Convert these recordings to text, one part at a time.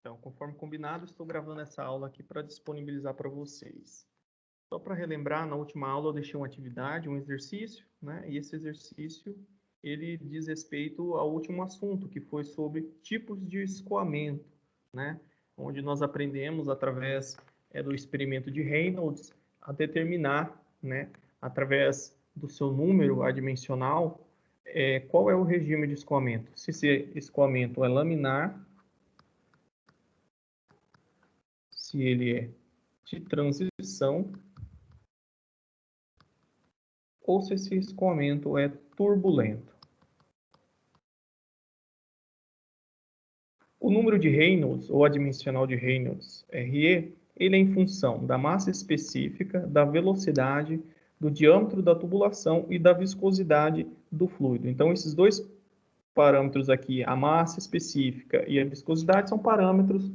Então, conforme combinado, estou gravando essa aula aqui para disponibilizar para vocês. Só para relembrar, na última aula eu deixei uma atividade, um exercício, né? E esse exercício, ele diz respeito ao último assunto, que foi sobre tipos de escoamento, né? Onde nós aprendemos, através do experimento de Reynolds, a determinar, né? Através do seu número adimensional, qual é o regime de escoamento. Se esse escoamento é laminar, se ele é de transição, ou se esse escoamento é turbulento. O número de Reynolds, ou adimensional de Reynolds, RE, ele é em função da massa específica, da velocidade, do diâmetro da tubulação e da viscosidade do fluido. Então, esses dois parâmetros aqui, a massa específica e a viscosidade, são parâmetros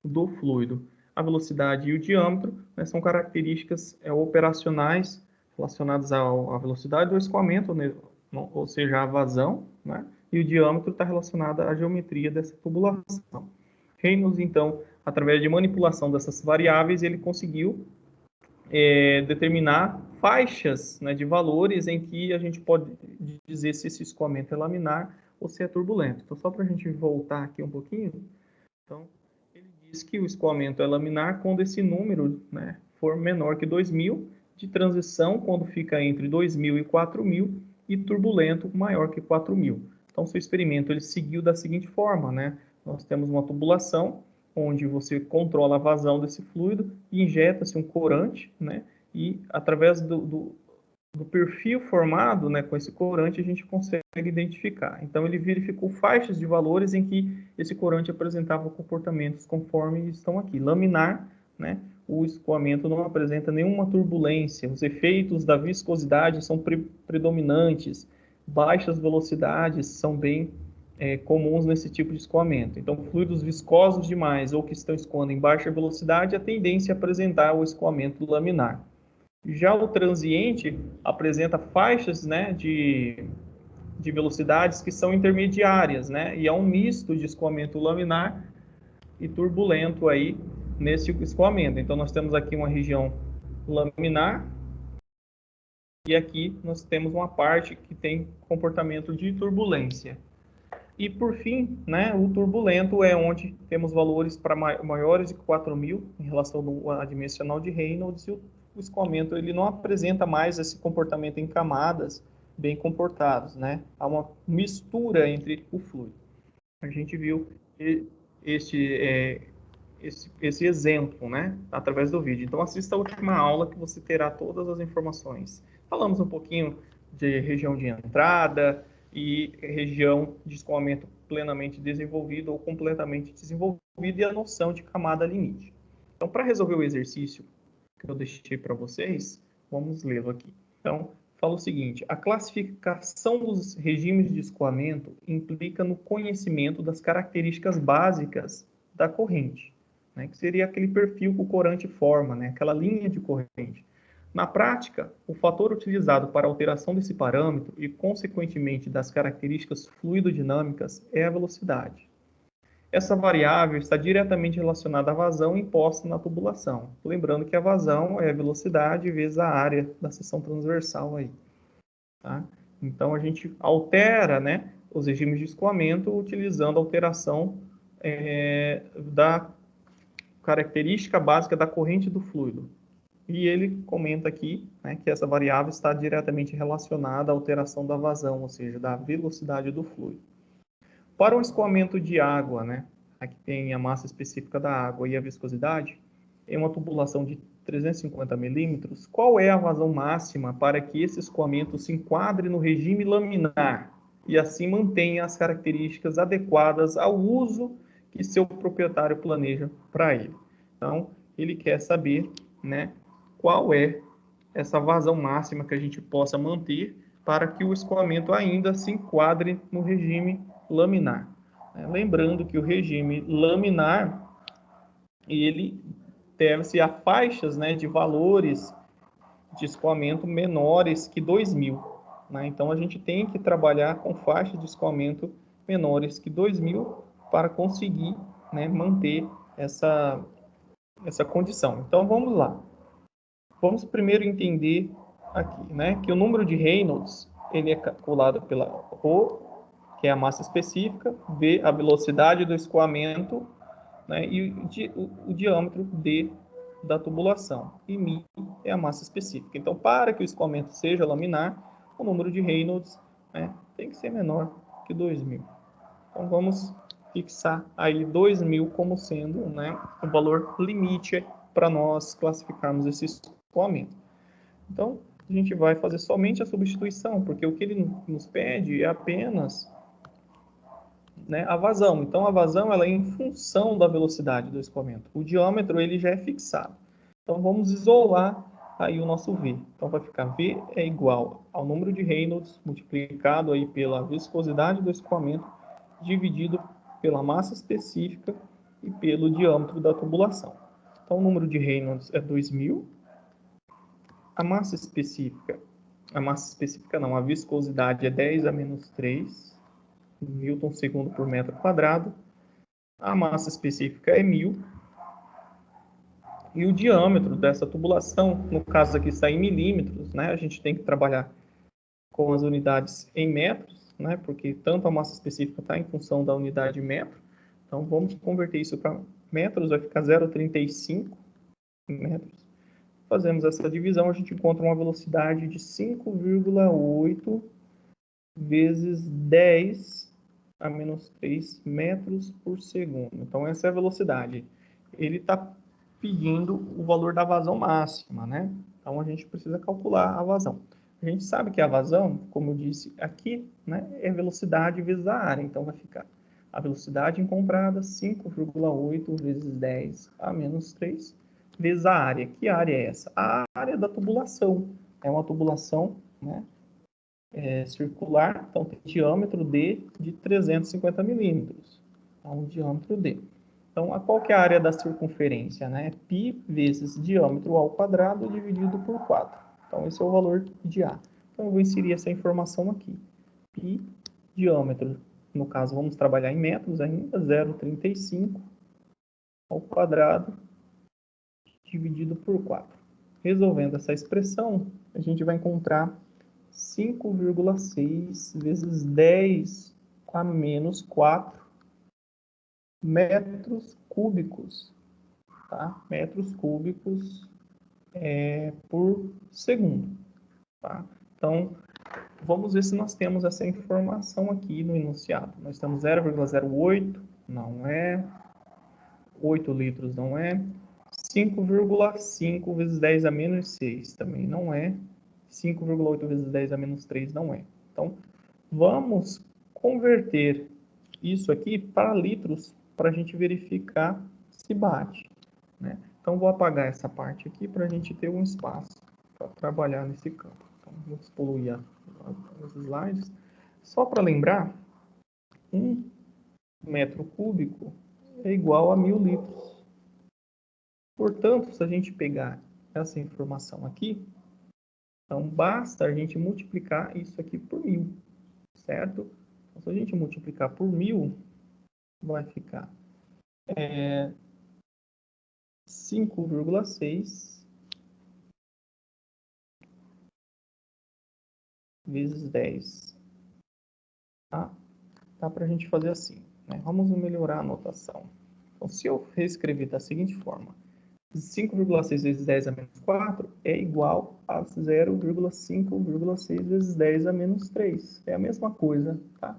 do fluido. A velocidade e o diâmetro, né, são características operacionais relacionadas à velocidade do escoamento, né, ou seja, a vazão, né, e o diâmetro está relacionado à geometria dessa tubulação. Reynolds, então, através de manipulação dessas variáveis, ele conseguiu determinar faixas, né, de valores em que a gente pode dizer se esse escoamento é laminar ou se é turbulento. Então, só para a gente voltar aqui um pouquinho, então, ele diz que o escoamento é laminar quando esse número, né, for menor que 2.000, de transição quando fica entre 2.000 e 4.000, e turbulento maior que 4.000. Então, seu experimento ele seguiu da seguinte forma, né? Nós temos uma tubulação, onde você controla a vazão desse fluido e injeta-se um corante, né? E através do perfil formado, né, com esse corante, a gente consegue identificar. Então, ele verificou faixas de valores em que esse corante apresentava comportamentos conforme estão aqui. Laminar, né, o escoamento não apresenta nenhuma turbulência, os efeitos da viscosidade são predominantes, baixas velocidades são bem comuns nesse tipo de escoamento. Então, fluidos viscosos demais ou que estão escoando em baixa velocidade, a tendência é apresentar o escoamento laminar. Já o transiente apresenta faixas, né, de velocidades que são intermediárias, né, e é um misto de escoamento laminar e turbulento aí nesse escoamento. Então, nós temos aqui uma região laminar e aqui nós temos uma parte que tem comportamento de turbulência. E, por fim, né, o turbulento é onde temos valores para maiores de 4.000 em relação ao adimensional de Reynolds, e o escoamento ele não apresenta mais esse comportamento em camadas bem comportados, né? Há uma mistura entre o fluido. A gente viu esse exemplo, né, através do vídeo. Então, assista a última aula que você terá todas as informações. Falamos um pouquinho de região de entrada e região de escoamento plenamente desenvolvido ou completamente desenvolvido e a noção de camada limite. Então, para resolver o exercício que eu deixei para vocês, vamos lê-lo aqui. Então, fala o seguinte: a classificação dos regimes de escoamento implica no conhecimento das características básicas da corrente, né, que seria aquele perfil que o corante forma, né, aquela linha de corrente. Na prática, o fator utilizado para a alteração desse parâmetro e, consequentemente, das características fluidodinâmicas é a velocidade. Essa variável está diretamente relacionada à vazão imposta na tubulação. Lembrando que a vazão é a velocidade vezes a área da seção transversal aí. Tá? Então, a gente altera, né, os regimes de escoamento utilizando a alteração da característica básica da corrente do fluido. E ele comenta aqui, né, que essa variável está diretamente relacionada à alteração da vazão, ou seja, da velocidade do fluido. Para o escoamento de água, né, aqui tem a massa específica da água e a viscosidade, em uma tubulação de 350 milímetros, qual é a vazão máxima para que esse escoamento se enquadre no regime laminar e assim mantenha as características adequadas ao uso que seu proprietário planeja para ele? Então, ele quer saber, né, qual é essa vazão máxima que a gente possa manter para que o escoamento ainda se enquadre no regime laminar. Lembrando que o regime laminar, ele deve-se a faixas, né, de valores de escoamento menores que 2.000. Né? Então, a gente tem que trabalhar com faixas de escoamento menores que 2.000 para conseguir né, manter essa condição. Então, vamos lá. Vamos primeiro entender aqui, né, que o número de Reynolds, ele é calculado pela ρ, que é a massa específica, v, a velocidade do escoamento, né, e o diâmetro d da tubulação, e μ é a massa específica. Então, para que o escoamento seja laminar, o número de Reynolds, né, tem que ser menor que 2.000. Então, vamos fixar aí 2.000 como sendo, né, o valor limite para nós classificarmos esse escoamento. Então, a gente vai fazer somente a substituição, porque o que ele nos pede é apenas, né, a vazão. Então, a vazão ela é em função da velocidade do escoamento. O diâmetro ele já é fixado. Então, vamos isolar aí o nosso V. Então, vai ficar V é igual ao número de Reynolds multiplicado aí pela viscosidade do escoamento dividido pela massa específica e pelo diâmetro da tubulação. Então, o número de Reynolds é 2.000. A massa específica não, a viscosidade é 10 a menos 3 Newton segundo por metro quadrado. A massa específica é 1.000. E o diâmetro dessa tubulação, no caso aqui está em milímetros, né? A gente tem que trabalhar com as unidades em metros, né? Porque tanto a massa específica está em função da unidade metro. Então, vamos converter isso para metros, vai ficar 0,35 metros. Fazemos essa divisão, a gente encontra uma velocidade de 5,8 vezes 10 a menos 3 metros por segundo. Então, essa é a velocidade. Ele está pedindo o valor da vazão máxima, né? Então, a gente precisa calcular a vazão. A gente sabe que a vazão, como eu disse aqui, né, é velocidade vezes a área. Então, vai ficar a velocidade encontrada 5,8 vezes 10 a menos 3 vezes a área. Que área é essa? A área da tubulação. É uma tubulação, né, circular, então tem diâmetro D de 350 milímetros. Então, diâmetro D. Então, qual que é a área da circunferência? Né? Π vezes diâmetro ao quadrado dividido por 4. Então, esse é o valor de A. Então, eu vou inserir essa informação aqui. Π, diâmetro, no caso, vamos trabalhar em metros ainda, 0,35 ao quadrado dividido por 4. Resolvendo essa expressão, a gente vai encontrar 5,6 vezes 10 a menos 4 metros cúbicos, tá? Metros cúbicos por segundo, tá? Então, vamos ver se nós temos essa informação aqui no enunciado. Nós temos 0,08, não é. 8 litros, não é. 5,5 vezes 10 a menos 6 também não é. 5,8 vezes 10 a menos 3 não é. Então, vamos converter isso aqui para litros para a gente verificar se bate, né? Então, vou apagar essa parte aqui para a gente ter um espaço para trabalhar nesse campo. Então, vamos poluir os slides. Só para lembrar, 1 metro cúbico é igual a 1.000 litros. Portanto, se a gente pegar essa informação aqui, então basta a gente multiplicar isso aqui por 1.000, certo? Então, se a gente multiplicar por 1.000, vai ficar 5,6 vezes 10. Tá? Dá para a gente fazer assim, né? Vamos melhorar a notação. Então, se eu reescrever da seguinte forma, 5,6 vezes 10 a menos 4 é igual a 0,5,6 vezes 10 a menos 3. É a mesma coisa, tá?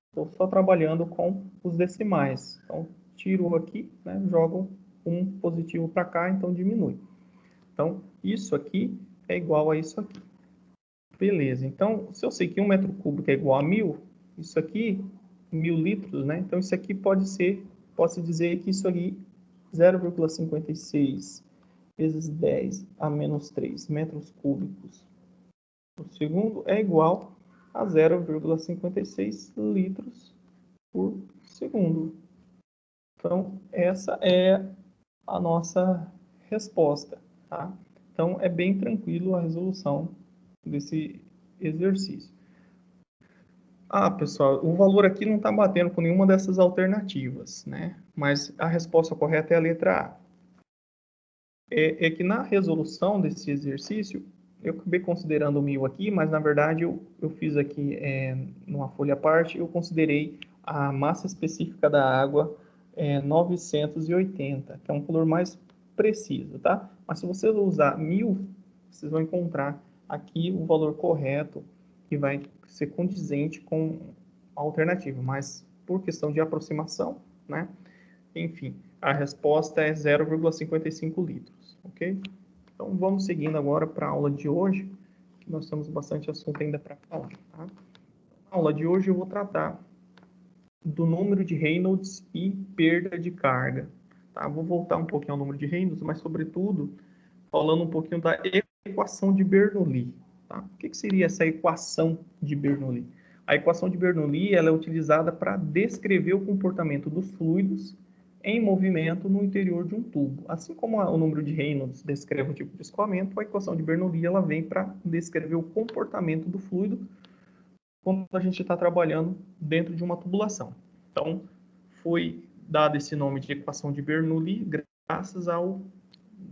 Estou só trabalhando com os decimais. Então, tiro aqui, né, jogo um positivo para cá, então diminui. Então, isso aqui é igual a isso aqui. Beleza, então, se eu sei que 1 metro cúbico é igual a 1.000, isso aqui, 1.000 litros, né? Então, isso aqui pode ser, posso dizer que isso aqui, 0,56 vezes 10 a menos 3 metros cúbicos por segundo é igual a 0,56 litros por segundo. Então, essa é a nossa resposta, tá? Então, é bem tranquilo a resolução desse exercício. Pessoal, o valor aqui não está batendo com nenhuma dessas alternativas, né? Mas a resposta correta é a letra A. É que na resolução desse exercício, eu acabei considerando 1000 aqui, mas na verdade eu fiz aqui numa folha à parte, eu considerei a massa específica da água 980, que é um valor mais preciso, tá? Mas se você usar 1000, vocês vão encontrar aqui o valor correto, que vai ser condizente com a alternativa, mas por questão de aproximação, né? Enfim, a resposta é 0,55 litros, ok? Então, vamos seguindo agora para a aula de hoje, que nós temos bastante assunto ainda para falar, tá? Na aula de hoje eu vou tratar do número de Reynolds e perda de carga, tá? Vou voltar um pouquinho ao número de Reynolds, mas, sobretudo, falando um pouquinho da equação de Bernoulli, tá? O que seria essa equação de Bernoulli? A equação de Bernoulli ela é utilizada para descrever o comportamento dos fluidos em movimento no interior de um tubo. Assim como o número de Reynolds descreve um tipo de escoamento, a equação de Bernoulli ela vem para descrever o comportamento do fluido quando a gente está trabalhando dentro de uma tubulação. Então, foi dado esse nome de equação de Bernoulli graças ao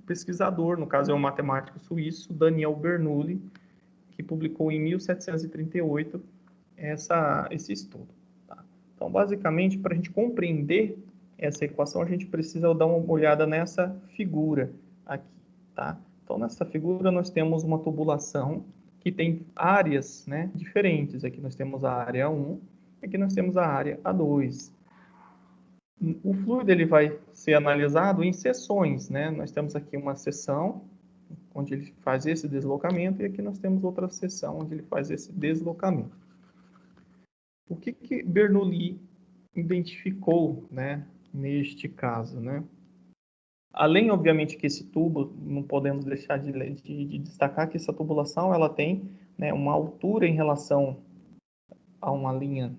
pesquisador, no caso é o matemático suíço Daniel Bernoulli, que publicou em 1738 esse estudo. Tá? Então, basicamente, para a gente compreender essa equação, a gente precisa dar uma olhada nessa figura aqui. Tá? Então, nessa figura, nós temos uma tubulação que tem áreas, né, diferentes. Aqui nós temos a área 1, aqui nós temos a área A2. O fluido ele vai ser analisado em seções, né? Nós temos aqui uma seção onde ele faz esse deslocamento e aqui nós temos outra seção onde ele faz esse deslocamento. O que Bernoulli identificou, né, neste caso, né? Além, obviamente, que esse tubo, não podemos deixar de destacar que essa tubulação ela tem, né, uma altura em relação a uma linha,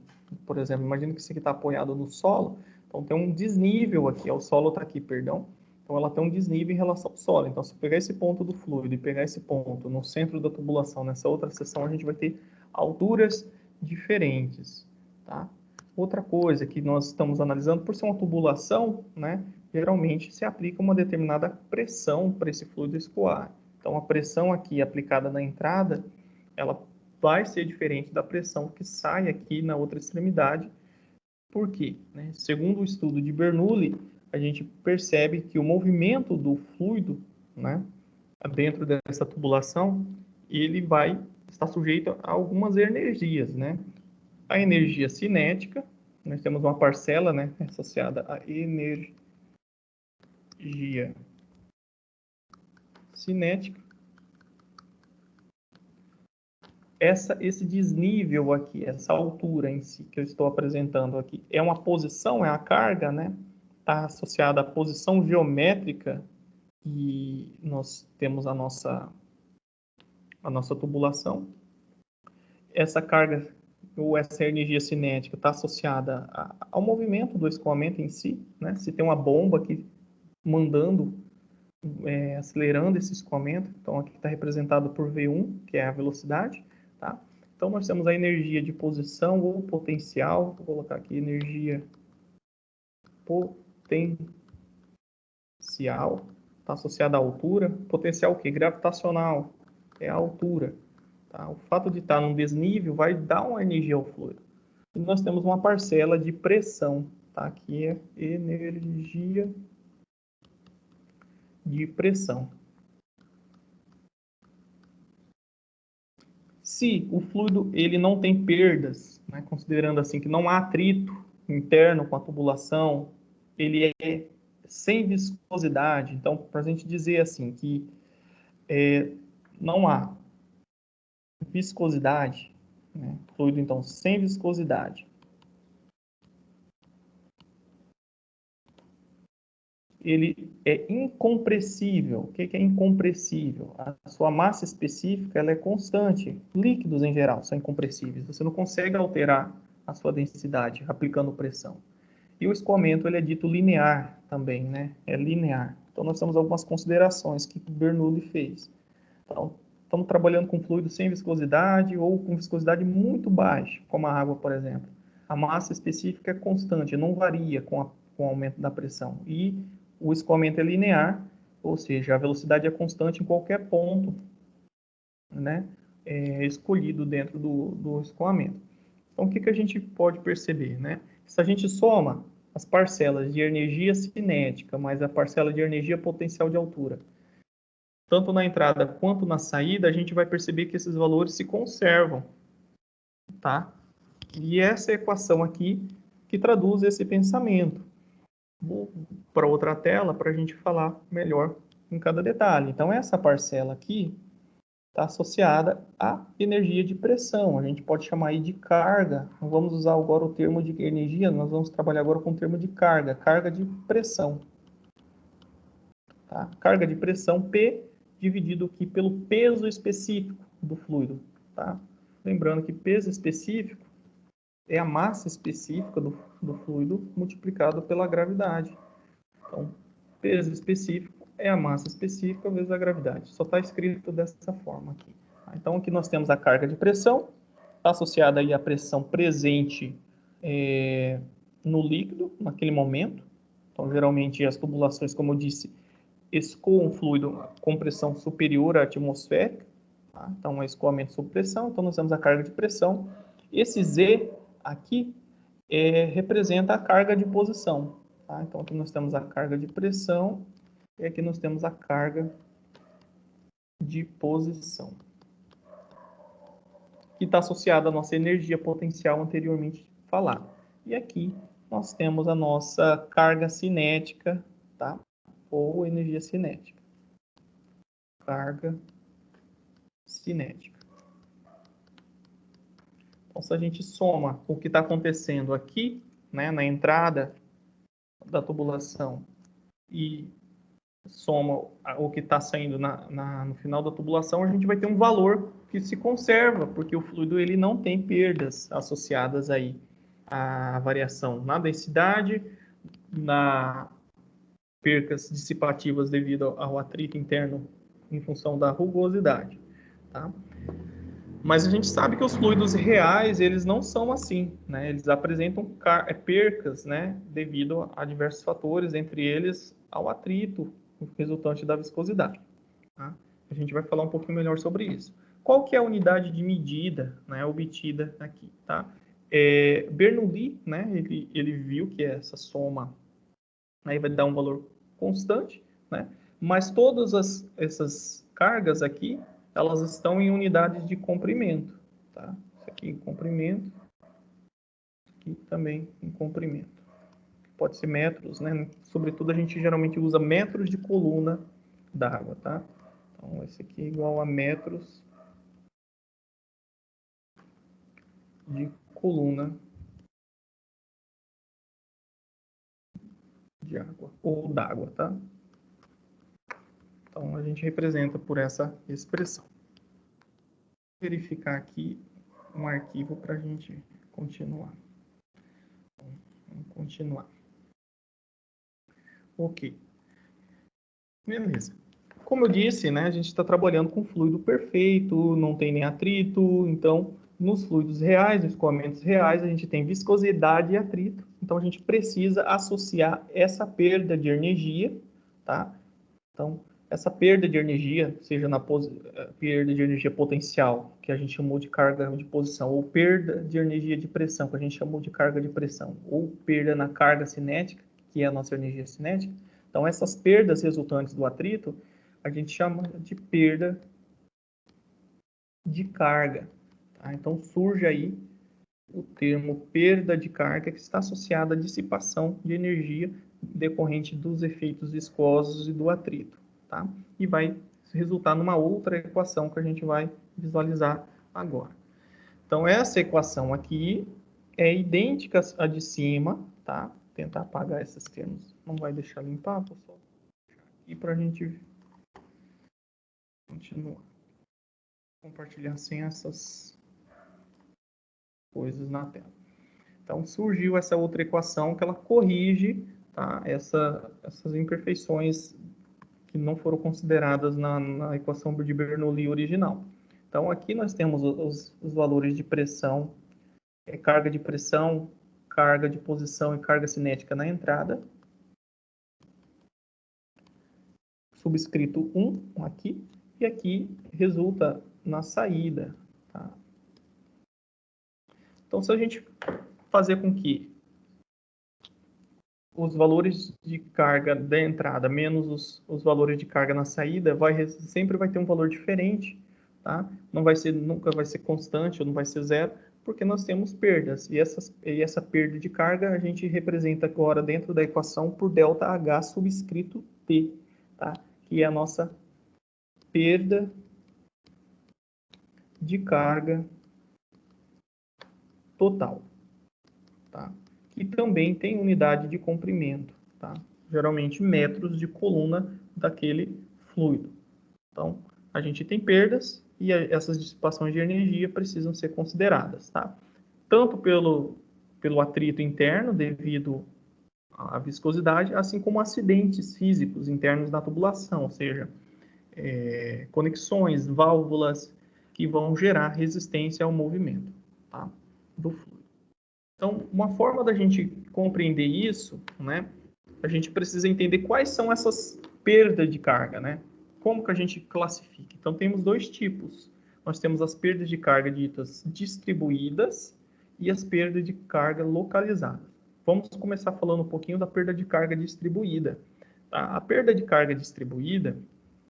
por exemplo, imagina que isso aqui está apoiado no solo, então tem um desnível aqui, o solo está aqui, perdão, então ela tem um desnível em relação ao solo. Então, se pegar esse ponto do fluido e pegar esse ponto no centro da tubulação, nessa outra seção, a gente vai ter alturas diferentes, tá? Outra coisa que nós estamos analisando, por ser uma tubulação, né, geralmente se aplica uma determinada pressão para esse fluido escoar. Então, a pressão aqui aplicada na entrada, ela vai ser diferente da pressão que sai aqui na outra extremidade. Por quê? Né? Segundo o estudo de Bernoulli, a gente percebe que o movimento do fluido, né, dentro dessa tubulação, ele vai estar sujeito a algumas energias, né? A energia cinética, nós temos uma parcela, né, associada à energia cinética. Esse desnível aqui, essa altura em si que eu estou apresentando aqui, é uma posição, é a carga, né? Está associada à posição geométrica que nós temos a nossa tubulação. Essa carga ou essa energia cinética está associada ao movimento do escoamento em si, né? Se tem uma bomba aqui mandando, acelerando esse escoamento, então aqui está representado por V1, que é a velocidade, tá? Então nós temos a energia de posição ou potencial, vou colocar aqui energia potencial, está associada à altura. Potencial o quê? Gravitacional, é a altura. Tá? O fato de estar num desnível vai dar uma energia ao fluido. E nós temos uma parcela de pressão, tá? Aqui é energia de pressão. Se o fluido ele não tem perdas, né, considerando assim que não há atrito interno com a tubulação, ele é sem viscosidade. Então, para a gente dizer assim que não há viscosidade, né, fluido então sem viscosidade, ele é incompressível. O que é incompressível? A sua massa específica ela é constante. Líquidos, em geral, são incompressíveis. Você não consegue alterar a sua densidade aplicando pressão. E o escoamento ele é dito linear também, né? É linear. Então, nós temos algumas considerações que Bernoulli fez. Então, estamos trabalhando com fluido sem viscosidade ou com viscosidade muito baixa, como a água, por exemplo. A massa específica é constante, não varia com o aumento da pressão. E o escoamento é linear, ou seja, a velocidade é constante em qualquer ponto, né, escolhido dentro do escoamento. Então, o que a gente pode perceber, né? Se a gente soma as parcelas de energia cinética mais a parcela de energia potencial de altura, tanto na entrada quanto na saída, a gente vai perceber que esses valores se conservam, tá? E essa equação aqui que traduz esse pensamento. Vou para outra tela para a gente falar melhor em cada detalhe. Então, essa parcela aqui está associada à energia de pressão. A gente pode chamar aí de carga. Não vamos usar agora o termo de energia, nós vamos trabalhar agora com o termo de carga, carga de pressão. Tá? Carga de pressão P dividido aqui pelo peso específico do fluido. Tá? Lembrando que peso específico é a massa específica do fluido multiplicado pela gravidade. Então, peso específico é a massa específica vezes a gravidade. Só está escrito dessa forma aqui. Então, aqui nós temos a carga de pressão, associada aí à pressão presente no líquido, naquele momento. Então, geralmente, as tubulações, como eu disse, escoam fluido com pressão superior à atmosférica. Tá? Então, é escoamento sob pressão. Então, nós temos a carga de pressão. Esse Z aqui representa a carga de posição. Tá? Então, aqui nós temos a carga de pressão e aqui nós temos a carga de posição, que está associada à nossa energia potencial anteriormente falada. E aqui nós temos a nossa carga cinética, tá? Ou energia cinética. Carga cinética. Então, se a gente soma o que está acontecendo aqui, né, na entrada da tubulação e soma o que está saindo no final da tubulação, a gente vai ter um valor que se conserva, porque o fluido ele não tem perdas associadas aí à variação na densidade, na percas dissipativas devido ao atrito interno em função da rugosidade, tá? Mas a gente sabe que os fluidos reais, eles não são assim, né? Eles apresentam percas, né? Devido a diversos fatores, entre eles ao atrito resultante da viscosidade. Tá? A gente vai falar um pouquinho melhor sobre isso. Qual que é a unidade de medida, né, obtida aqui, tá? Bernoulli, né, ele viu que essa soma aí vai dar um valor constante, né? Mas todas essas cargas aqui, elas estão em unidades de comprimento, tá? Isso aqui em comprimento, aqui também em comprimento. Pode ser metros, né? Sobretudo a gente geralmente usa metros de coluna d'água, tá? Então esse aqui é igual a metros de coluna de água ou d'água, tá? Então a gente representa por essa expressão. Vou verificar aqui um arquivo para a gente continuar. Vamos continuar. Ok. Beleza. Como eu disse, né, a gente está trabalhando com fluido perfeito, não tem nem atrito, então nos fluidos reais, nos escoamentos reais, a gente tem viscosidade e atrito, então a gente precisa associar essa perda de energia, tá? Então, essa perda de energia, seja na perda de energia potencial, que a gente chamou de carga de posição, ou perda de energia de pressão, que a gente chamou de carga de pressão, ou perda na carga cinética, que é a nossa energia cinética. Então, essas perdas resultantes do atrito, a gente chama de perda de carga. Tá? Então, surge aí o termo perda de carga, que está associada à dissipação de energia decorrente dos efeitos viscosos e do atrito. Tá? E vai resultar numa outra equação que a gente vai visualizar agora. Então, essa equação aqui é idêntica à de cima, tá? Vou tentar apagar esses termos. Não vai deixar limpar, vou só deixar aqui para a gente continuar. Compartilhar sem essas coisas na tela. Então, surgiu essa outra equação que ela corrige, tá, essas imperfeições que não foram consideradas na equação de Bernoulli original. Então, aqui nós temos os valores de pressão, carga de pressão, carga de posição e carga cinética na entrada. Subscrito 1 aqui, e aqui resulta na saída. Tá? Então, se a gente fazer com que os valores de carga da entrada menos os valores de carga na saída, sempre vai ter um valor diferente, tá? Nunca vai ser constante, ou não vai ser zero, porque nós temos perdas. E essa perda de carga a gente representa agora dentro da equação por ΔH subscrito T, tá? Que é a nossa perda de carga total, tá? Que também tem unidade de comprimento, tá? Geralmente metros de coluna daquele fluido. Então, a gente tem perdas e essas dissipações de energia precisam ser consideradas, tá? Tanto pelo atrito interno, devido à viscosidade, assim como acidentes físicos internos na tubulação, ou seja, conexões, válvulas que vão gerar resistência ao movimento, tá? Do fluido. Então, uma forma da gente compreender isso, né? A gente precisa entender quais são essas perdas de carga, né? Como que a gente classifica? Então, temos dois tipos. Nós temos as perdas de carga ditas distribuídas e as perdas de carga localizadas. Vamos começar falando um pouquinho da perda de carga distribuída. Tá? A perda de carga distribuída,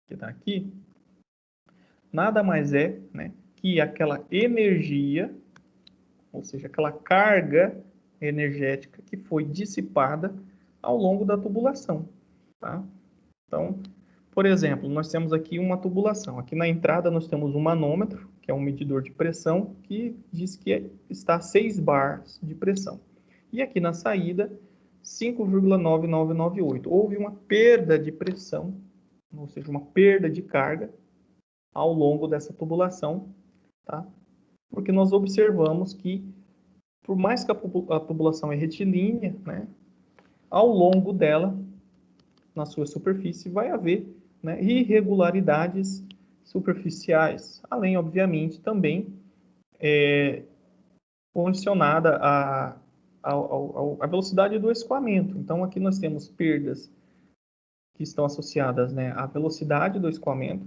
que está aqui, nada mais é, né, que aquela energia, ou seja, aquela carga energética que foi dissipada ao longo da tubulação. Tá? Então, por exemplo, nós temos aqui uma tubulação. Aqui na entrada nós temos um manômetro, que é um medidor de pressão, que diz que está a 6 bars de pressão. E aqui na saída, 5,9998. Houve uma perda de pressão, ou seja, uma perda de carga ao longo dessa tubulação, tá? Porque nós observamos que, por mais que a tubulação é retilínea, né, ao longo dela, na sua superfície, vai haver, né, irregularidades superficiais, além, obviamente, também condicionada à velocidade do escoamento. Então, aqui nós temos perdas que estão associadas, né, à velocidade do escoamento.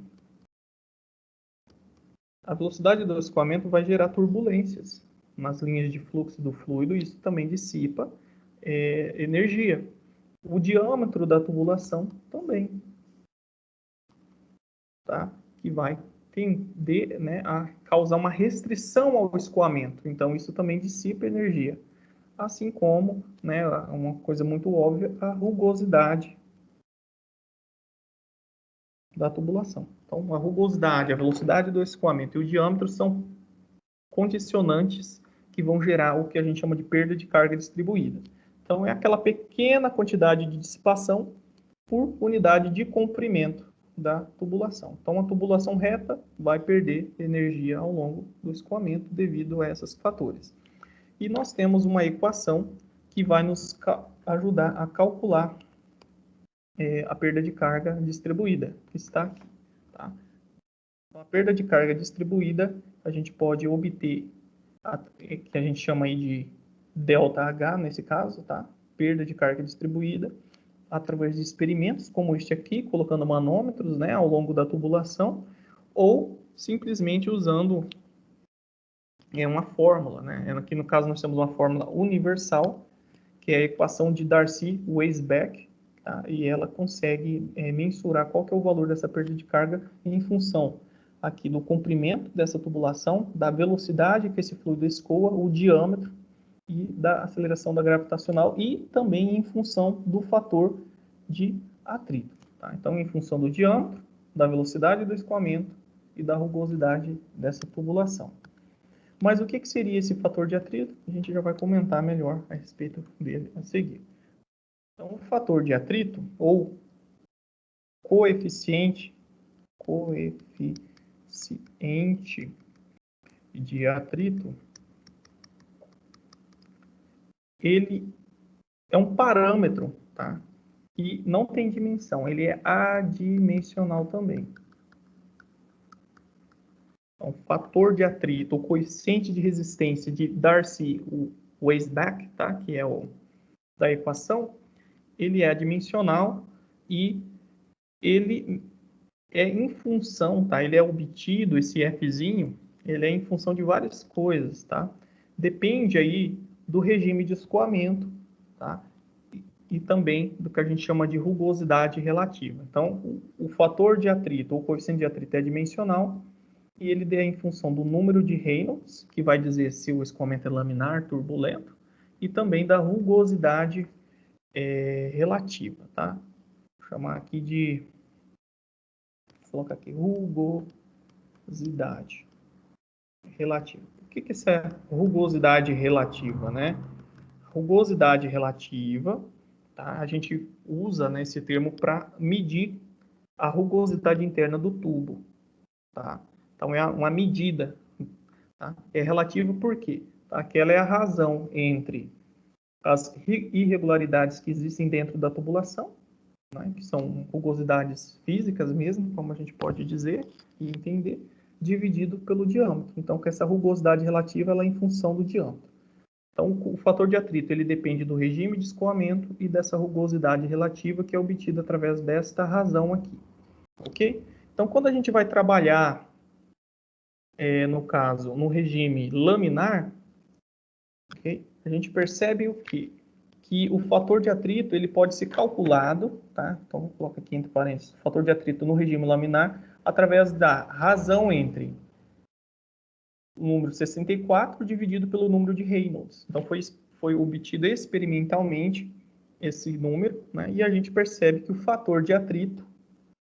A velocidade do escoamento vai gerar turbulências nas linhas de fluxo do fluido, e isso também dissipa energia. O diâmetro da tubulação também, tá? Que vai tender, né, a causar uma restrição ao escoamento. Então, isso também dissipa energia. Assim como, né, uma coisa muito óbvia, a rugosidade da tubulação. Então, a rugosidade, a velocidade do escoamento e o diâmetro são condicionantes que vão gerar o que a gente chama de perda de carga distribuída. Então, é aquela pequena quantidade de dissipação por unidade de comprimento da tubulação. Então, a tubulação reta vai perder energia ao longo do escoamento devido a esses fatores. E nós temos uma equação que vai nos ajudar a calcular a perda de carga distribuída, que está aqui. Tá? Então, a perda de carga distribuída, a gente pode obter, que a gente chama aí de ΔH, nesse caso, tá? Perda de carga distribuída, através de experimentos como este aqui, colocando manômetros, né, ao longo da tubulação, ou simplesmente usando uma fórmula, né? Aqui no caso nós temos uma fórmula universal, que é a equação de Darcy-Weisbach, tá? E ela consegue mensurar qual que é o valor dessa perda de carga em função aqui do comprimento dessa tubulação, da velocidade que esse fluido escoa, o diâmetro e da aceleração da gravitacional, e também em função do fator de atrito. Tá? Então, em função do diâmetro, da velocidade do escoamento e da rugosidade dessa tubulação. Mas o que seria esse fator de atrito? A gente já vai comentar melhor a respeito dele a seguir. Então, o fator de atrito, ou coeficiente de atrito, ele é um parâmetro, tá, e não tem dimensão, ele é adimensional também. Então, fator de atrito, o coeficiente de resistência de Darcy-Weisbach, tá? Que é o da equação, ele é adimensional e ele é em função, tá? Ele é obtido, esse Fzinho, ele é em função de várias coisas, tá? Depende aí do regime de escoamento, tá? E também do que a gente chama de rugosidade relativa. Então, o fator de atrito, ou coeficiente de atrito é dimensional, e ele é em função do número de Reynolds, que vai dizer se o escoamento é laminar, turbulento, e também da rugosidade relativa, tá? Vou chamar aqui de... Vou colocar aqui, rugosidade relativa. O que é essa rugosidade relativa, né? Rugosidade relativa, tá? A gente usa, né, esse termo para medir a rugosidade interna do tubo, tá? Então, é uma medida, tá? É relativa por quê? Aquela é a razão entre as irregularidades que existem dentro da tubulação, né, que são rugosidades físicas mesmo, como a gente pode dizer e entender, dividido pelo diâmetro. Então, que essa rugosidade relativa ela é em função do diâmetro. Então, o fator de atrito ele depende do regime de escoamento e dessa rugosidade relativa que é obtida através desta razão aqui. Ok? Então, quando a gente vai trabalhar, no caso, no regime laminar, okay, a gente percebe o quê? Que o fator de atrito ele pode ser calculado, tá? Então, vou colocar aqui entre parênteses, fator de atrito no regime laminar, através da razão entre o número 64 dividido pelo número de Reynolds. Então, foi obtido experimentalmente esse número, né? E a gente percebe que o fator de atrito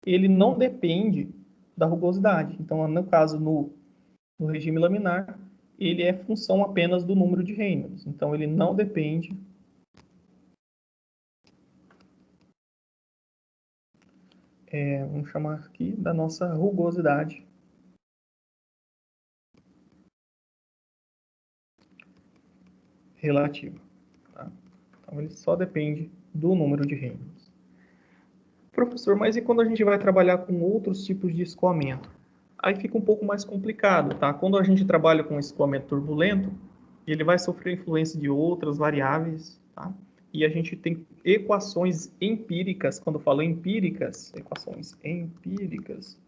ele não depende da rugosidade. Então, no caso, no regime laminar, ele é função apenas do número de Reynolds. Então, ele não depende vamos chamar aqui da nossa rugosidade relativa. Tá? Então, ele só depende do número de Reynolds. Professor, mas e quando a gente vai trabalhar com outros tipos de escoamento? Aí fica um pouco mais complicado, tá? Quando a gente trabalha com escoamento turbulento, ele vai sofrer influência de outras variáveis, tá? E a gente tem equações empíricas, quando eu falo empíricas, equações empíricas,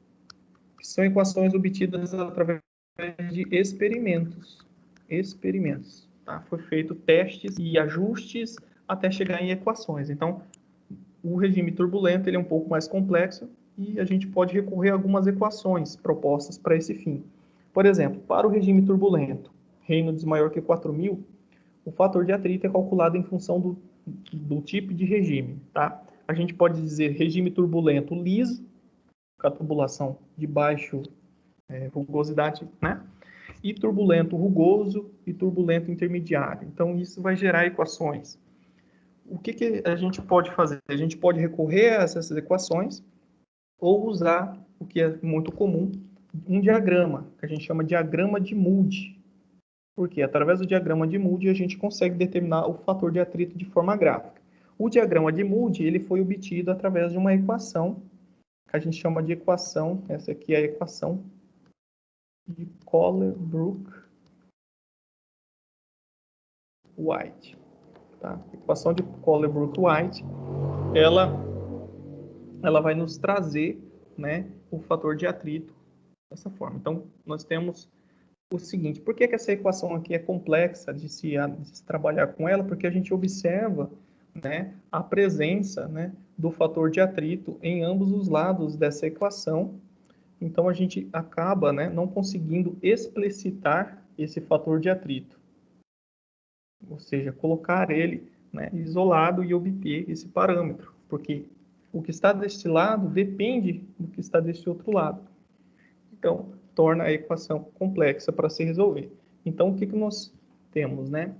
que são equações obtidas através de experimentos. Experimentos, tá? Foi feito testes e ajustes até chegar em equações. Então, o regime turbulento ele é um pouco mais complexo e a gente pode recorrer a algumas equações propostas para esse fim. Por exemplo, para o regime turbulento, Reynolds maior que 4.000, o fator de atrito é calculado em função do tipo de regime, tá? A gente pode dizer regime turbulento liso, com a tubulação de baixo rugosidade, né? E turbulento rugoso e turbulento intermediário. Então, isso vai gerar equações. O que a gente pode fazer? A gente pode recorrer a essas equações ou usar, o que é muito comum, um diagrama, que a gente chama de diagrama de Moody. Porque através do diagrama de Moody a gente consegue determinar o fator de atrito de forma gráfica. O diagrama de Moody ele foi obtido através de uma equação que a gente chama de equação, essa aqui é a equação de Colebrook-White. Tá? A equação de Colebrook-White, ela vai nos trazer, né, o fator de atrito dessa forma. Então, nós temos o seguinte, por que essa equação aqui é complexa de se trabalhar com ela? Porque a gente observa, né, a presença, né, do fator de atrito em ambos os lados dessa equação. Então, a gente acaba, né, não conseguindo explicitar esse fator de atrito. Ou seja, colocar ele, né, isolado e obter esse parâmetro. Porque o que está deste lado depende do que está deste outro lado. Então, torna a equação complexa para se resolver. Então, o que nós temos, né?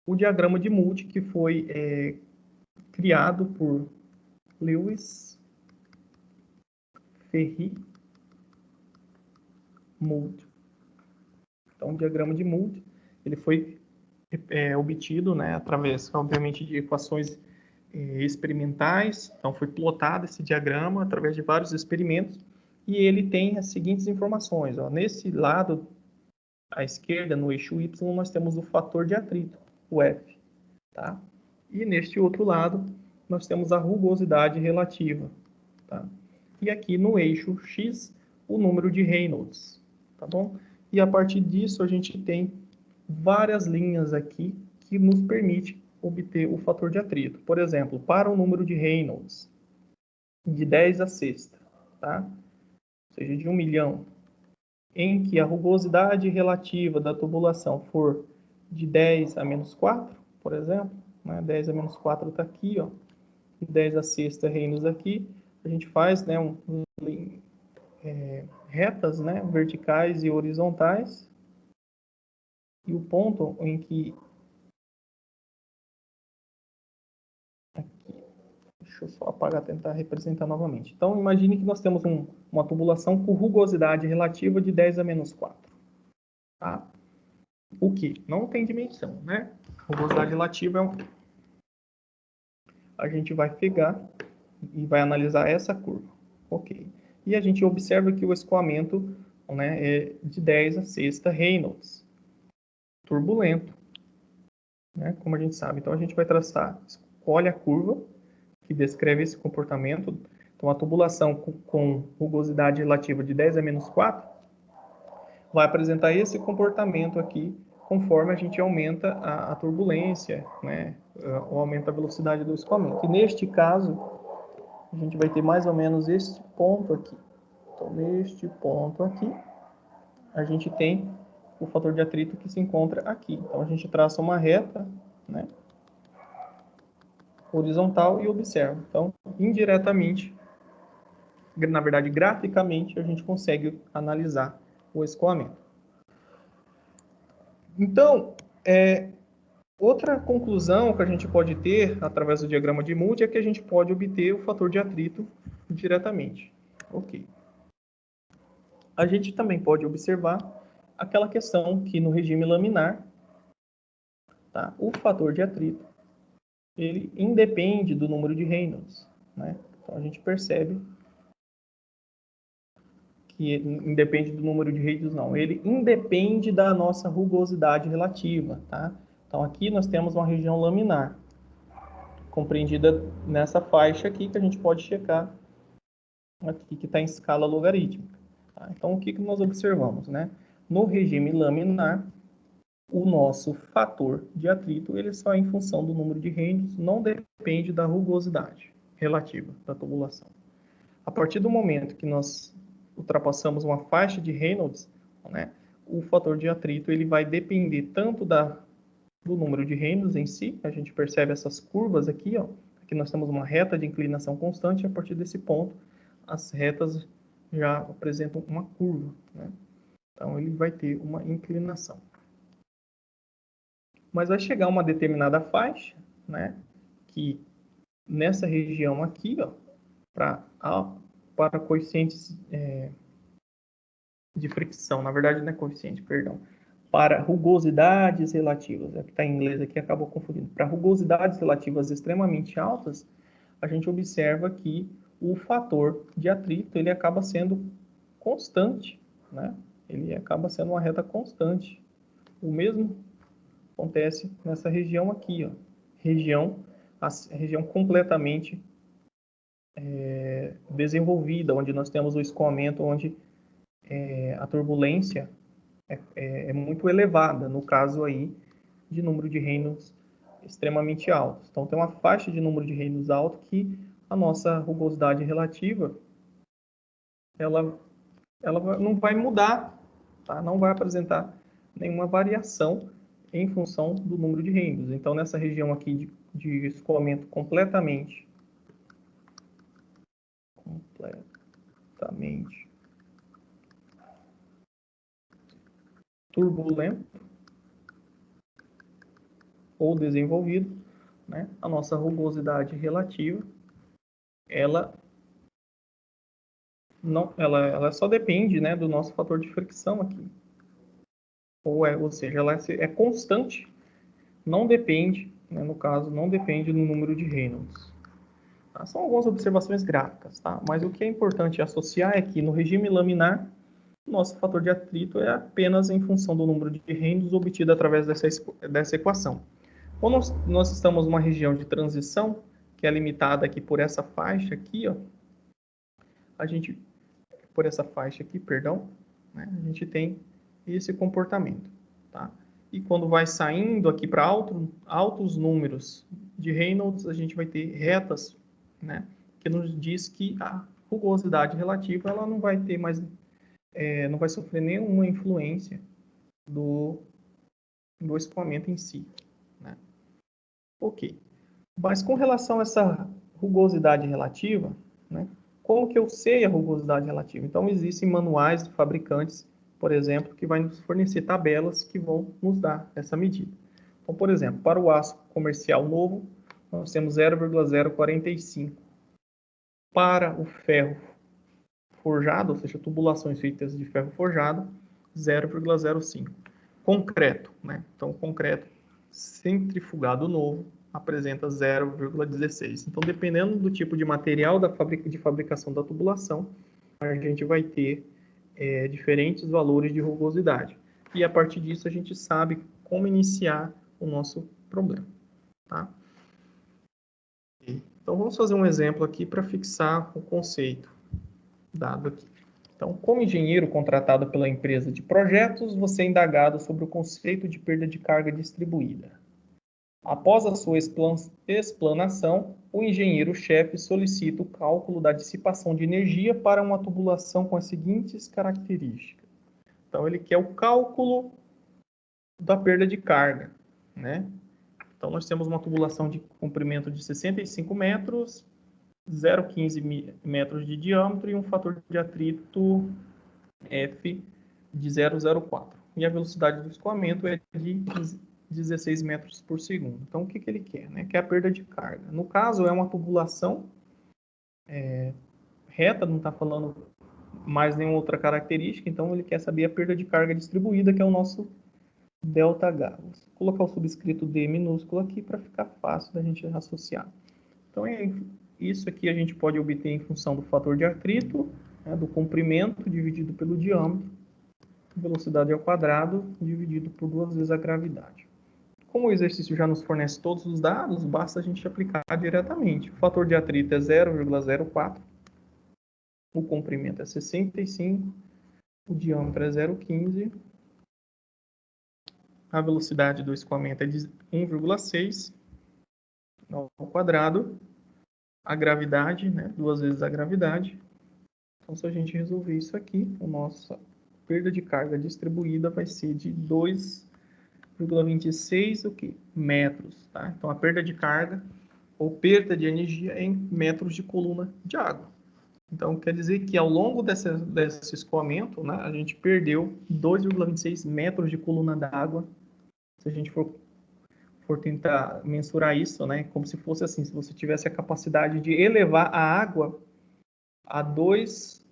O diagrama de Moody, que foi criado por Lewis Ferri Moody. Então, o diagrama de Moody, ele foi obtido, né, através, obviamente, de equações experimentais. Então, foi plotado esse diagrama através de vários experimentos e ele tem as seguintes informações. Ó. Nesse lado, à esquerda, no eixo Y, nós temos o fator de atrito, o F. Tá? E neste outro lado, nós temos a rugosidade relativa. Tá? E aqui no eixo X, o número de Reynolds. Tá bom? E a partir disso, a gente tem várias linhas aqui que nos permite obter o fator de atrito. Por exemplo, para o número de Reynolds, de 10 a sexta, tá? Ou seja, de 1 milhão, em que a rugosidade relativa da tubulação for de 10 a menos 4, por exemplo, né? 10 a menos 4 está aqui, ó, e 10 a sexta Reynolds aqui, a gente faz, né, retas, né, verticais e horizontais, e o ponto em que deixa eu só apagar, tentar representar novamente. Então, imagine que nós temos uma tubulação com rugosidade relativa de 10 a menos 4. Tá? O que? Não tem dimensão, né? Rugosidade relativa a gente vai pegar e vai analisar essa curva. Ok. E a gente observa que o escoamento, né, é de 10 a sexta Reynolds. Turbulento. Né? Como a gente sabe. Então, a gente vai traçar, escolhe a curva que descreve esse comportamento. Então, a tubulação com rugosidade relativa de 10 a menos 4 vai apresentar esse comportamento aqui, conforme a gente aumenta a turbulência, né, ou aumenta a velocidade do escoamento. E neste caso, a gente vai ter mais ou menos este ponto aqui. Então, neste ponto aqui, a gente tem o fator de atrito que se encontra aqui. Então, a gente traça uma reta, né, horizontal e observa. Então, indiretamente, na verdade, graficamente, a gente consegue analisar o escoamento. Então, outra conclusão que a gente pode ter através do diagrama de Moody é que a gente pode obter o fator de atrito diretamente. Ok. A gente também pode observar aquela questão que no regime laminar, tá, o fator de atrito ele independe do número de Reynolds, né? Então a gente percebe que ele independe do número de Reynolds, não. Ele independe da nossa rugosidade relativa, tá? Então aqui nós temos uma região laminar, compreendida nessa faixa aqui que a gente pode checar aqui, que está em escala logarítmica. Tá? Então o que nós observamos, né? No regime laminar, o nosso fator de atrito ele só é em função do número de Reynolds, não depende da rugosidade relativa da tubulação. A partir do momento que nós ultrapassamos uma faixa de Reynolds, né, o fator de atrito ele vai depender tanto do número de Reynolds em si, a gente percebe essas curvas aqui, ó, aqui nós temos uma reta de inclinação constante, e a partir desse ponto as retas já apresentam uma curva, né? Então ele vai ter uma inclinação. Mas vai chegar uma determinada faixa, né, que nessa região aqui, ó, para coeficientes de fricção, na verdade não é coeficiente, perdão, para rugosidades relativas, é que está em inglês aqui, acabou confundindo. Para rugosidades relativas extremamente altas, a gente observa que o fator de atrito ele acaba sendo constante, né? Ele acaba sendo uma reta constante. O mesmo acontece nessa região aqui, ó. A região completamente desenvolvida, onde nós temos o escoamento, onde a turbulência é muito elevada, no caso aí de número de Reynolds extremamente alto. Então tem uma faixa de número de Reynolds alto que a nossa rugosidade relativa ela não vai mudar, tá? Não vai apresentar nenhuma variação em função do número de Reynolds. Então nessa região aqui de escoamento completamente turbulento ou desenvolvido, né, a nossa rugosidade relativa, ela ela só depende, né, do nosso fator de fricção aqui. Ou seja, ela é constante, não depende né? No caso, não depende do número de Reynolds. Tá? São algumas observações gráficas, tá? Mas o que é importante associar é que no regime laminar, o nosso fator de atrito é apenas em função do número de Reynolds obtido através dessa equação. Quando nós estamos numa região de transição, que é limitada aqui por essa faixa aqui, ó, por essa faixa aqui, perdão, né, a gente tem esse comportamento, tá? E quando vai saindo aqui para altos números de Reynolds, a gente vai ter retas, né, que nos diz que a rugosidade relativa ela não vai ter mais, não vai sofrer nenhuma influência do escoamento em si, né? Ok. Mas com relação a essa rugosidade relativa, né, como que eu sei a rugosidade relativa? Então, existem manuais de fabricantes, por exemplo, que vai nos fornecer tabelas que vão nos dar essa medida. Então, por exemplo, para o aço comercial novo, nós temos 0,045. Para o ferro forjado, ou seja, tubulações feitas de ferro forjado, 0,05. Concreto, né? Então, concreto centrifugado novo apresenta 0,16. Então, dependendo do tipo de material de fabricação da tubulação, a gente vai ter diferentes valores de rugosidade. E a partir disso, a gente sabe como iniciar o nosso problema. Tá? Então, vamos fazer um exemplo aqui para fixar o conceito dado aqui. Então, como engenheiro contratado pela empresa de projetos, você é indagado sobre o conceito de perda de carga distribuída. Após a sua explanação, o engenheiro-chefe solicita o cálculo da dissipação de energia para uma tubulação com as seguintes características. Então, ele quer o cálculo da perda de carga, né? Então, nós temos uma tubulação de comprimento de 65 metros, 0,15 metros de diâmetro e um fator de atrito F de 0,04. E a velocidade do escoamento é de 16 metros por segundo. Então, o que ele quer? Né? Quer a perda de carga. No caso, é uma tubulação reta, não está falando mais nenhuma outra característica, então ele quer saber a perda de carga distribuída, que é o nosso ΔH. Vou colocar o subscrito D minúsculo aqui para ficar fácil da gente associar. Então, isso aqui a gente pode obter em função do fator de atrito, né, do comprimento dividido pelo diâmetro, velocidade ao quadrado dividido por 2 vezes a gravidade. Como o exercício já nos fornece todos os dados, basta a gente aplicar diretamente. O fator de atrito é 0,04, o comprimento é 65, o diâmetro é 0,15, a velocidade do escoamento é de 1,6 ao quadrado, a gravidade, né, 2 vezes a gravidade. Então, se a gente resolver isso aqui, a nossa perda de carga distribuída vai ser de 2,26 metros. Tá? Então, a perda de carga ou perda de energia em metros de coluna de água. Então, quer dizer que ao longo desse escoamento, né, a gente perdeu 2,26 metros de coluna d'água. Se a gente for tentar mensurar isso, né, como se fosse assim, se você tivesse a capacidade de elevar a água a 2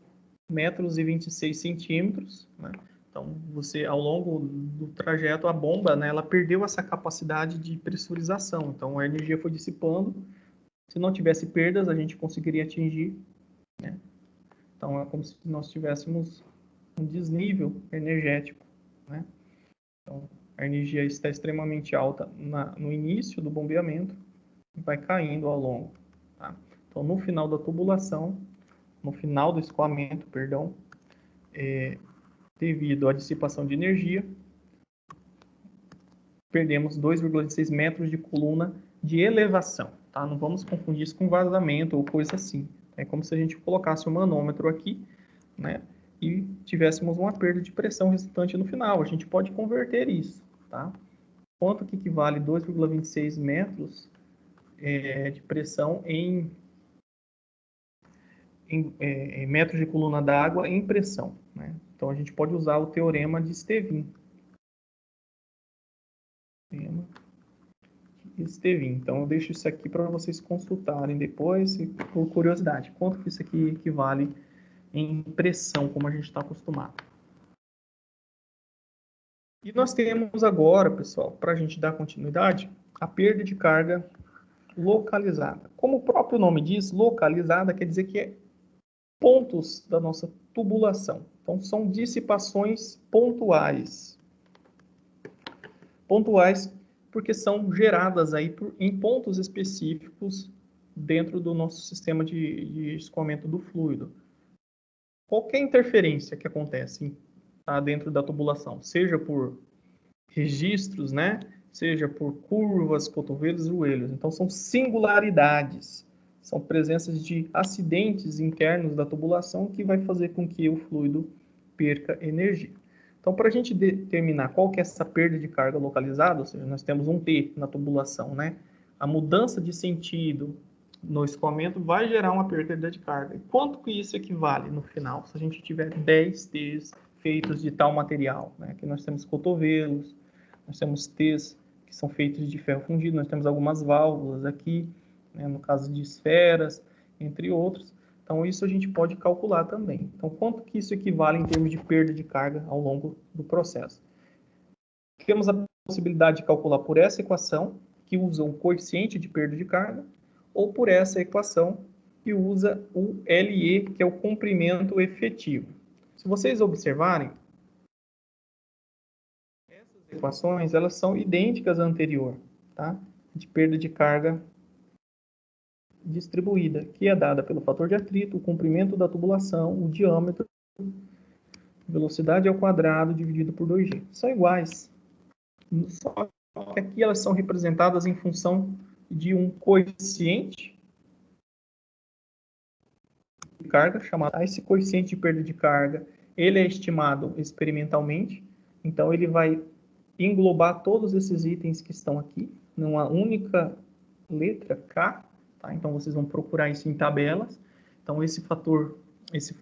metros e 26 centímetros, né? Então, você, ao longo do trajeto, a bomba, né, ela perdeu essa capacidade de pressurização. Então, a energia foi dissipando. Se não tivesse perdas, a gente conseguiria atingir, né? Então, é como se nós tivéssemos um desnível energético, né? Então, a energia está extremamente alta no início do bombeamento e vai caindo ao longo, tá? Então, no final da tubulação, no final do escoamento, perdão, devido à dissipação de energia, perdemos 2,6 metros de coluna de elevação, tá? Não vamos confundir isso com vazamento ou coisa assim. É como se a gente colocasse um manômetro aqui, né? E tivéssemos uma perda de pressão resultante no final. A gente pode converter isso, tá? Quanto que equivale 2,26 metros de pressão em metros de coluna d'água em pressão, né? Então, a gente pode usar o teorema de Stevin. Então, eu deixo isso aqui para vocês consultarem depois, por curiosidade. Quanto que isso aqui equivale em pressão, como a gente está acostumado. E nós temos agora, pessoal, para a gente dar continuidade, a perda de carga localizada. Como o próprio nome diz, localizada quer dizer que é pontos da nossa tubulação. Então, são dissipações pontuais. Pontuais porque são geradas aí em pontos específicos dentro do nosso sistema de escoamento do fluido. Qualquer interferência que acontece dentro da tubulação, seja por registros, né? Seja por curvas, cotovelos e joelhos. Então, são singularidades, são presenças de acidentes internos da tubulação que vai fazer com que o fluido perca energia. Então, para a gente determinar qual que é essa perda de carga localizada, ou seja, nós temos um T na tubulação, né? A mudança de sentido no escoamento vai gerar uma perda de carga. E quanto que isso equivale no final? Se a gente tiver 10 T's feitos de tal material, né? Aqui nós temos cotovelos, nós temos T's que são feitos de ferro fundido, nós temos algumas válvulas aqui, né? No caso de esferas, entre outros. Então, isso a gente pode calcular também. Então, quanto que isso equivale em termos de perda de carga ao longo do processo? Temos a possibilidade de calcular por essa equação, que usa o coeficiente de perda de carga, ou por essa equação, que usa o LE, que é o comprimento efetivo. Se vocês observarem, essas equações elas são idênticas à anterior, tá? De perda de carga distribuída, que é dada pelo fator de atrito, o comprimento da tubulação, o diâmetro, velocidade ao quadrado dividido por 2G. São iguais. Só que aqui elas são representadas em função de um coeficiente de carga, chamado esse coeficiente de perda de carga, ele é estimado experimentalmente, então ele vai englobar todos esses itens que estão aqui, numa única letra, K, tá? Então, vocês vão procurar isso em tabelas. Então, esse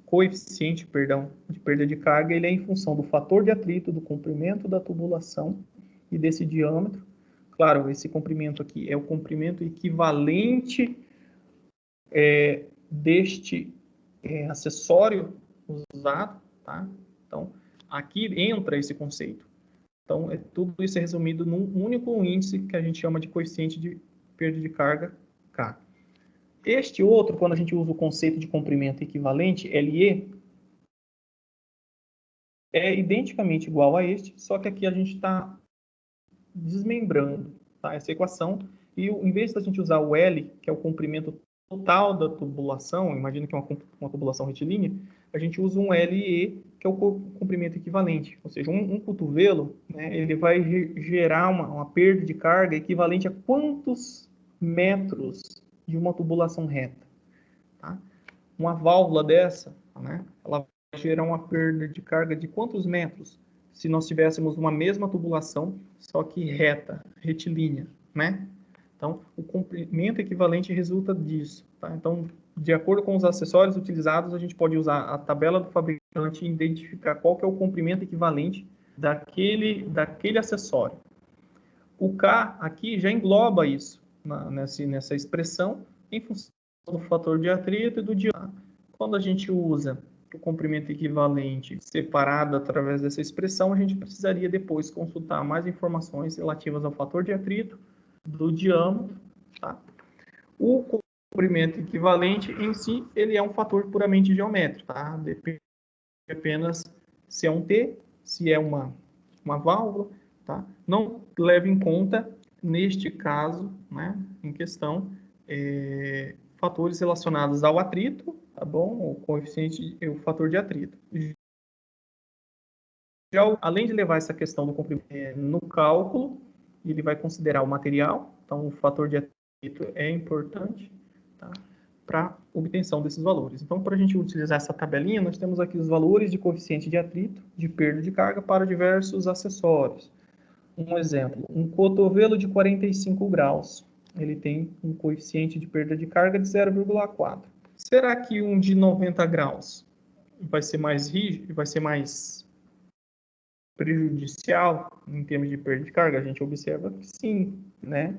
coeficiente, perdão, de perda de carga, ele é em função do fator de atrito, do comprimento da tubulação e desse diâmetro. Claro, esse comprimento aqui é o comprimento equivalente deste acessório usado, tá? Então, aqui entra esse conceito. Então, tudo isso é resumido num único índice que a gente chama de coeficiente de perda de carga, K. Este outro, quando a gente usa o conceito de comprimento equivalente, LE, é identicamente igual a este, só que aqui a gente está desmembrando, tá, essa equação, e em vez de a gente usar o L, que é o comprimento total da tubulação, imagina que é uma tubulação retilínea, a gente usa um LE, que é o comprimento equivalente, ou seja, um cotovelo, né, ele vai gerar uma perda de carga equivalente a quantos metros de uma tubulação reta. Tá? Uma válvula dessa, né, ela vai gerar uma perda de carga de quantos metros? Se nós tivéssemos uma mesma tubulação, só que reta, retilínea, né? Então, o comprimento equivalente resulta disso, tá? Então, de acordo com os acessórios utilizados, a gente pode usar a tabela do fabricante e identificar qual que é o comprimento equivalente daquele acessório. O K aqui já engloba isso nessa expressão em função do fator de atrito e do diâmetro. Quando a gente usa o comprimento equivalente separado através dessa expressão, a gente precisaria depois consultar mais informações relativas ao fator de atrito, do diâmetro, tá? O comprimento equivalente em si, ele é um fator puramente geométrico, tá? Depende apenas se é um T, se é uma válvula, tá? Não leve em conta, neste caso, né, em questão, fatores relacionados ao atrito, tá bom? O coeficiente, o fator de atrito. Já, além de levar essa questão do comprimento no cálculo, ele vai considerar o material, então o fator de atrito é importante, tá? Para obtenção desses valores. Então, para a gente utilizar essa tabelinha, nós temos aqui os valores de coeficiente de atrito, de perda de carga para diversos acessórios. Um exemplo, um cotovelo de 45 graus, ele tem um coeficiente de perda de carga de 0,4. Será que um de 90 graus vai ser mais rígido, vai ser mais prejudicial em termos de perda de carga? A gente observa que sim, né?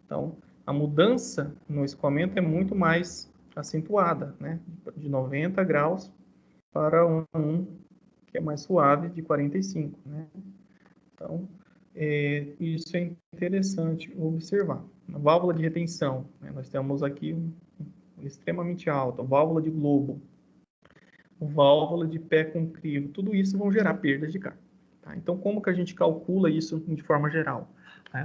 Então, a mudança no escoamento é muito mais acentuada, né? De 90 graus para um que é mais suave, de 45, né? Então, Isso é interessante observar. Na válvula de retenção, né, nós temos aqui extremamente alta, válvula de globo, válvula de pé com crivo, tudo isso vão gerar perdas de carga. Tá? Então, como que a gente calcula isso de forma geral?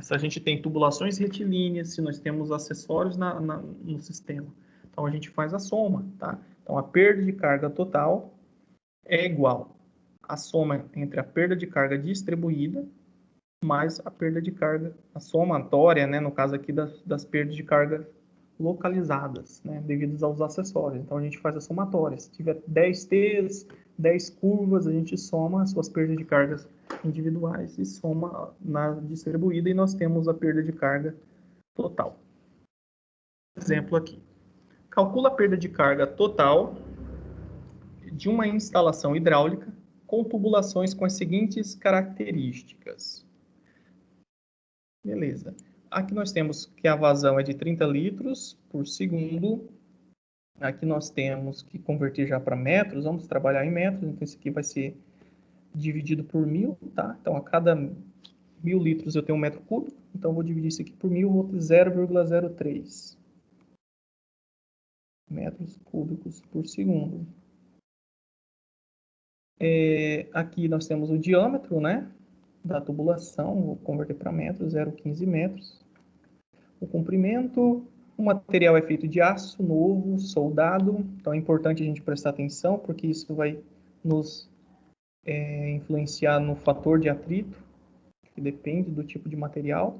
Se a gente tem tubulações retilíneas, se nós temos acessórios no sistema, então a gente faz a soma. Tá? Então, a perda de carga total é igual à soma entre a perda de carga distribuída mais a perda de carga, a somatória, né, no caso aqui das perdas de carga localizadas, né, devidas aos acessórios. Então, a gente faz a somatória. Se tiver 10 T's, 10 curvas, a gente soma as suas perdas de cargas individuais e soma na distribuída e nós temos a perda de carga total. Exemplo aqui. Calcula a perda de carga total de uma instalação hidráulica com tubulações com as seguintes características. Beleza. Aqui nós temos que a vazão é de 30 litros por segundo. Aqui nós temos que converter já para metros. Vamos trabalhar em metros. Então, isso aqui vai ser dividido por 1000, tá? Então, a cada 1000 litros eu tenho 1 metro cúbico. Então, eu vou dividir isso aqui por 1000, vou ter 0,03 metros cúbicos por segundo. Aqui nós temos o diâmetro, né, da tubulação. Vou converter para metros, 0,15 metros. O comprimento, o material é feito de aço novo, soldado, então é importante a gente prestar atenção, porque isso vai nos influenciar no fator de atrito, que depende do tipo de material,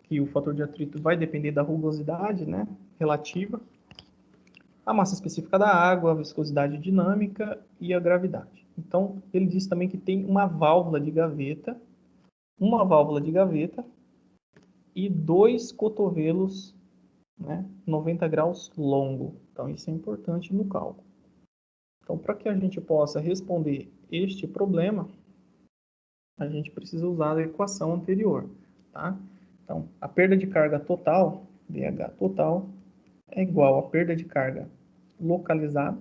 que o fator de atrito vai depender da rugosidade, né, relativa, a massa específica da água, a viscosidade dinâmica e a gravidade. Então, ele diz também que tem uma válvula de gaveta, e 2 cotovelos, né, 90 graus longo. Então, isso é importante no cálculo. Então, para que a gente possa responder este problema, a gente precisa usar a equação anterior. Tá? Então, a perda de carga total, DH total, é igual à perda de carga localizada,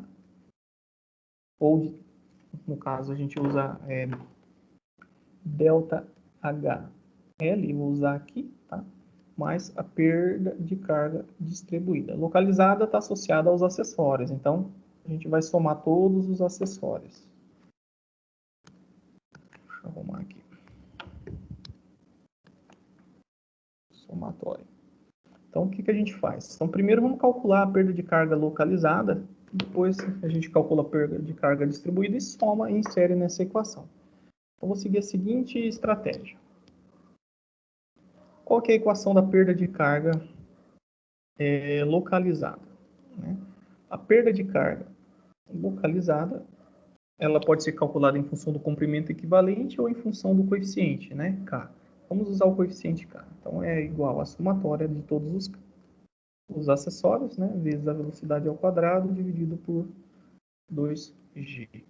ou, no caso, a gente usa delta HL, vou usar aqui, tá? Mais a perda de carga distribuída. Localizada está associada aos acessórios, então a gente vai somar todos os acessórios. Deixa eu arrumar aqui. Somatório. Então, o que a gente faz? Então, primeiro vamos calcular a perda de carga localizada, depois a gente calcula a perda de carga distribuída e soma e insere nessa equação. Então, vou seguir a seguinte estratégia. Qual que é a equação da perda de carga localizada? Né? A perda de carga localizada, ela pode ser calculada em função do comprimento equivalente ou em função do coeficiente, né? K. Vamos usar o coeficiente K. Então, é igual à somatória de todos os acessórios, né? Vezes a velocidade ao quadrado, dividido por 2G.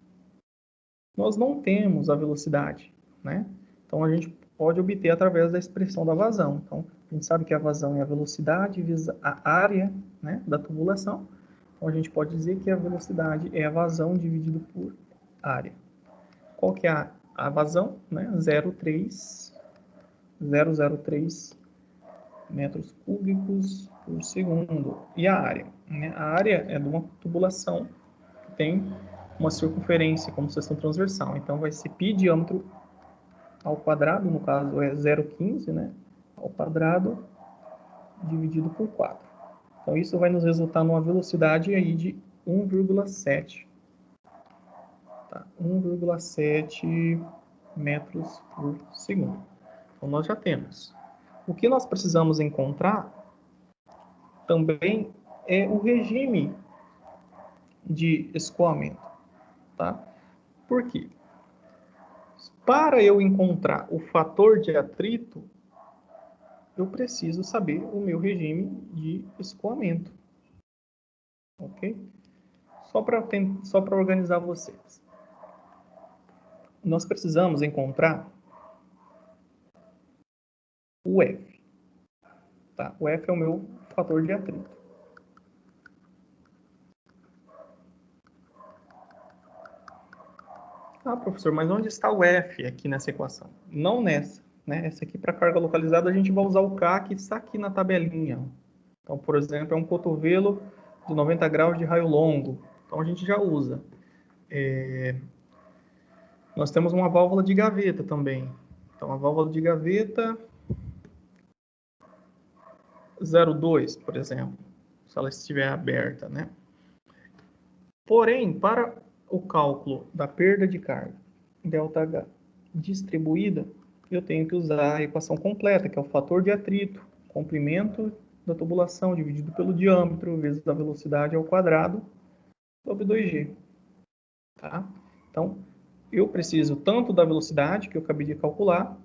Nós não temos a velocidade, né? Então, a gente pode obter através da expressão da vazão. Então, a gente sabe que a vazão é a velocidade vezes a área, né, da tubulação. Então, a gente pode dizer que a velocidade é a vazão dividido por área. Qual que é a vazão? Né? 0,03 metros cúbicos por segundo. E a área? Né? A área é de uma tubulação que tem uma circunferência como seção transversal. Então, vai ser π diâmetro ao quadrado, no caso é 0,15, né? Ao quadrado, dividido por 4. Então, isso vai nos resultar numa velocidade aí de 1,7. Tá? 1,7 metros por segundo. Então, nós já temos. O que nós precisamos encontrar também é o regime de escoamento. Tá? Por quê? Para eu encontrar o fator de atrito, eu preciso saber o meu regime de escoamento. Ok? Só para organizar vocês. Nós precisamos encontrar o F. Tá? O F é o meu fator de atrito. Ah, professor, mas onde está o F aqui nessa equação? Não nessa. né? Essa aqui para carga localizada a gente vai usar o K que está aqui na tabelinha. Então, por exemplo, é um cotovelo de 90 graus de raio longo. Então a gente já usa. Nós temos uma válvula de gaveta também. Então a válvula de gaveta 0,2, por exemplo, se ela estiver aberta, né? Porém, para o cálculo da perda de carga ΔH distribuída, eu tenho que usar a equação completa, que é o fator de atrito, comprimento da tubulação dividido pelo diâmetro vezes a velocidade ao quadrado sobre 2G. Tá? Então, eu preciso tanto da velocidade, que eu acabei de calcular,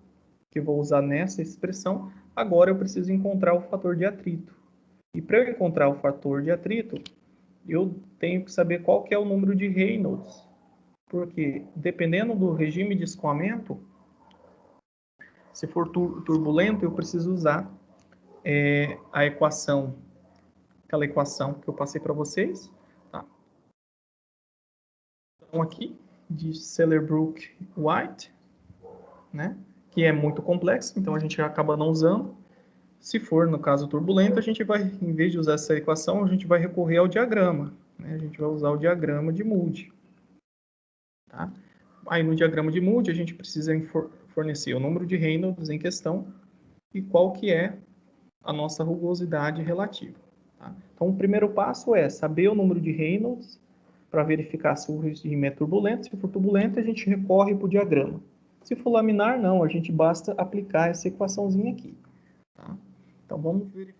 que eu vou usar nessa expressão, agora eu preciso encontrar o fator de atrito. E para eu encontrar o fator de atrito, eu tenho que saber qual que é o número de Reynolds, porque dependendo do regime de escoamento, se for turbulento, eu preciso usar a equação, aquela equação que eu passei para vocês, tá? Então aqui, de Sellerbrook-White, né? Que é muito complexo, então a gente acaba não usando. Se for, no caso, turbulento, a gente vai, em vez de usar essa equação, a gente vai recorrer ao diagrama, né? A gente vai usar o diagrama de Moody. Tá? Aí no diagrama de Moody a gente precisa fornecer o número de Reynolds em questão e qual que é a nossa rugosidade relativa. Tá? Então o primeiro passo é saber o número de Reynolds para verificar se o regime é turbulento. Se for turbulento, a gente recorre para o diagrama. Se for laminar, não, a gente basta aplicar essa equaçãozinha aqui. Tá? Então vamos verificar.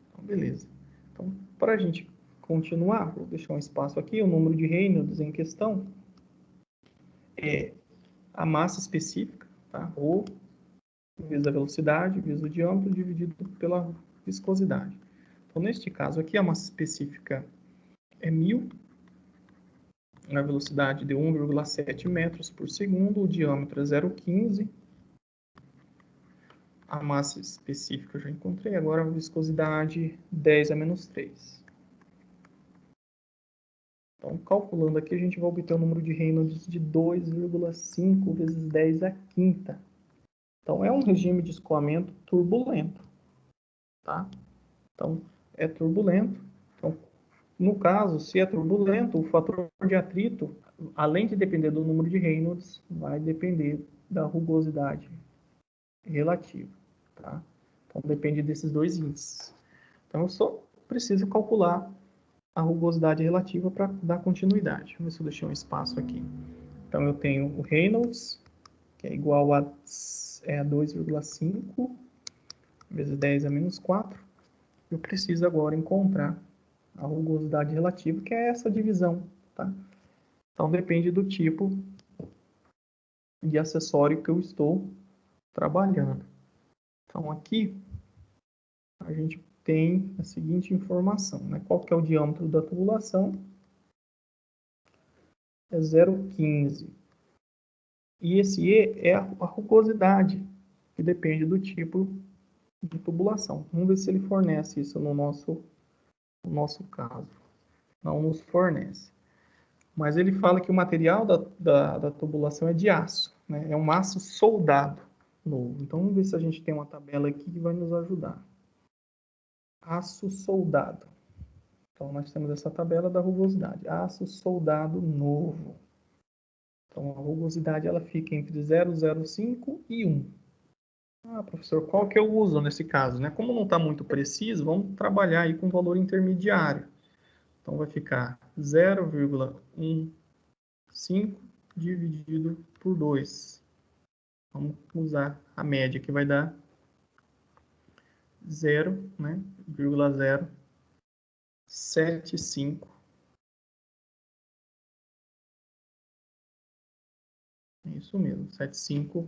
Então, beleza. Então, para a gente continuar, vou deixar um espaço aqui, o número de Reynolds em questão é a massa específica, tá? Ou vezes a velocidade, vezes o diâmetro, dividido pela viscosidade. Então, neste caso aqui, a massa específica é 1000, a velocidade de 1,7 metros por segundo, o diâmetro é 0,15, a massa específica eu já encontrei, agora a viscosidade 10 a menos 3. Então, calculando aqui, a gente vai obter o número de Reynolds de 2,5 vezes 10 a quinta. Então, é um regime de escoamento turbulento, tá? Então, é turbulento. Então, no caso, se é turbulento, o fator de atrito, além de depender do número de Reynolds, vai depender da rugosidade relativa, tá? Então, depende desses dois índices. Então, eu só preciso calcular a rugosidade relativa para dar continuidade. Vamos ver se eu deixei um espaço aqui. Então, eu tenho o Reynolds, que é igual a 2,5 vezes 10 a menos 4. Eu preciso agora encontrar a rugosidade relativa, que é essa divisão, tá? Então, depende do tipo de acessório que eu estou trabalhando. Então, aqui, a gente tem a seguinte informação, né? Qual que é o diâmetro da tubulação? É 0,15. E esse E é a rugosidade, que depende do tipo de tubulação. Vamos ver se ele fornece isso no nosso caso. Não nos fornece. Mas ele fala que o material da tubulação é de aço, né? É um aço soldado novo. Então vamos ver se a gente tem uma tabela aqui que vai nos ajudar. Aço soldado. Então nós temos essa tabela da rugosidade. Aço soldado novo. Então a rugosidade ela fica entre 0,05 e 1. Ah, professor, qual que eu uso nesse caso, né? Como não está muito preciso, vamos trabalhar aí com valor intermediário. Então vai ficar 0,15 dividido por 2. Vamos usar a média que vai dar 0, né? 0,075. É isso mesmo, 75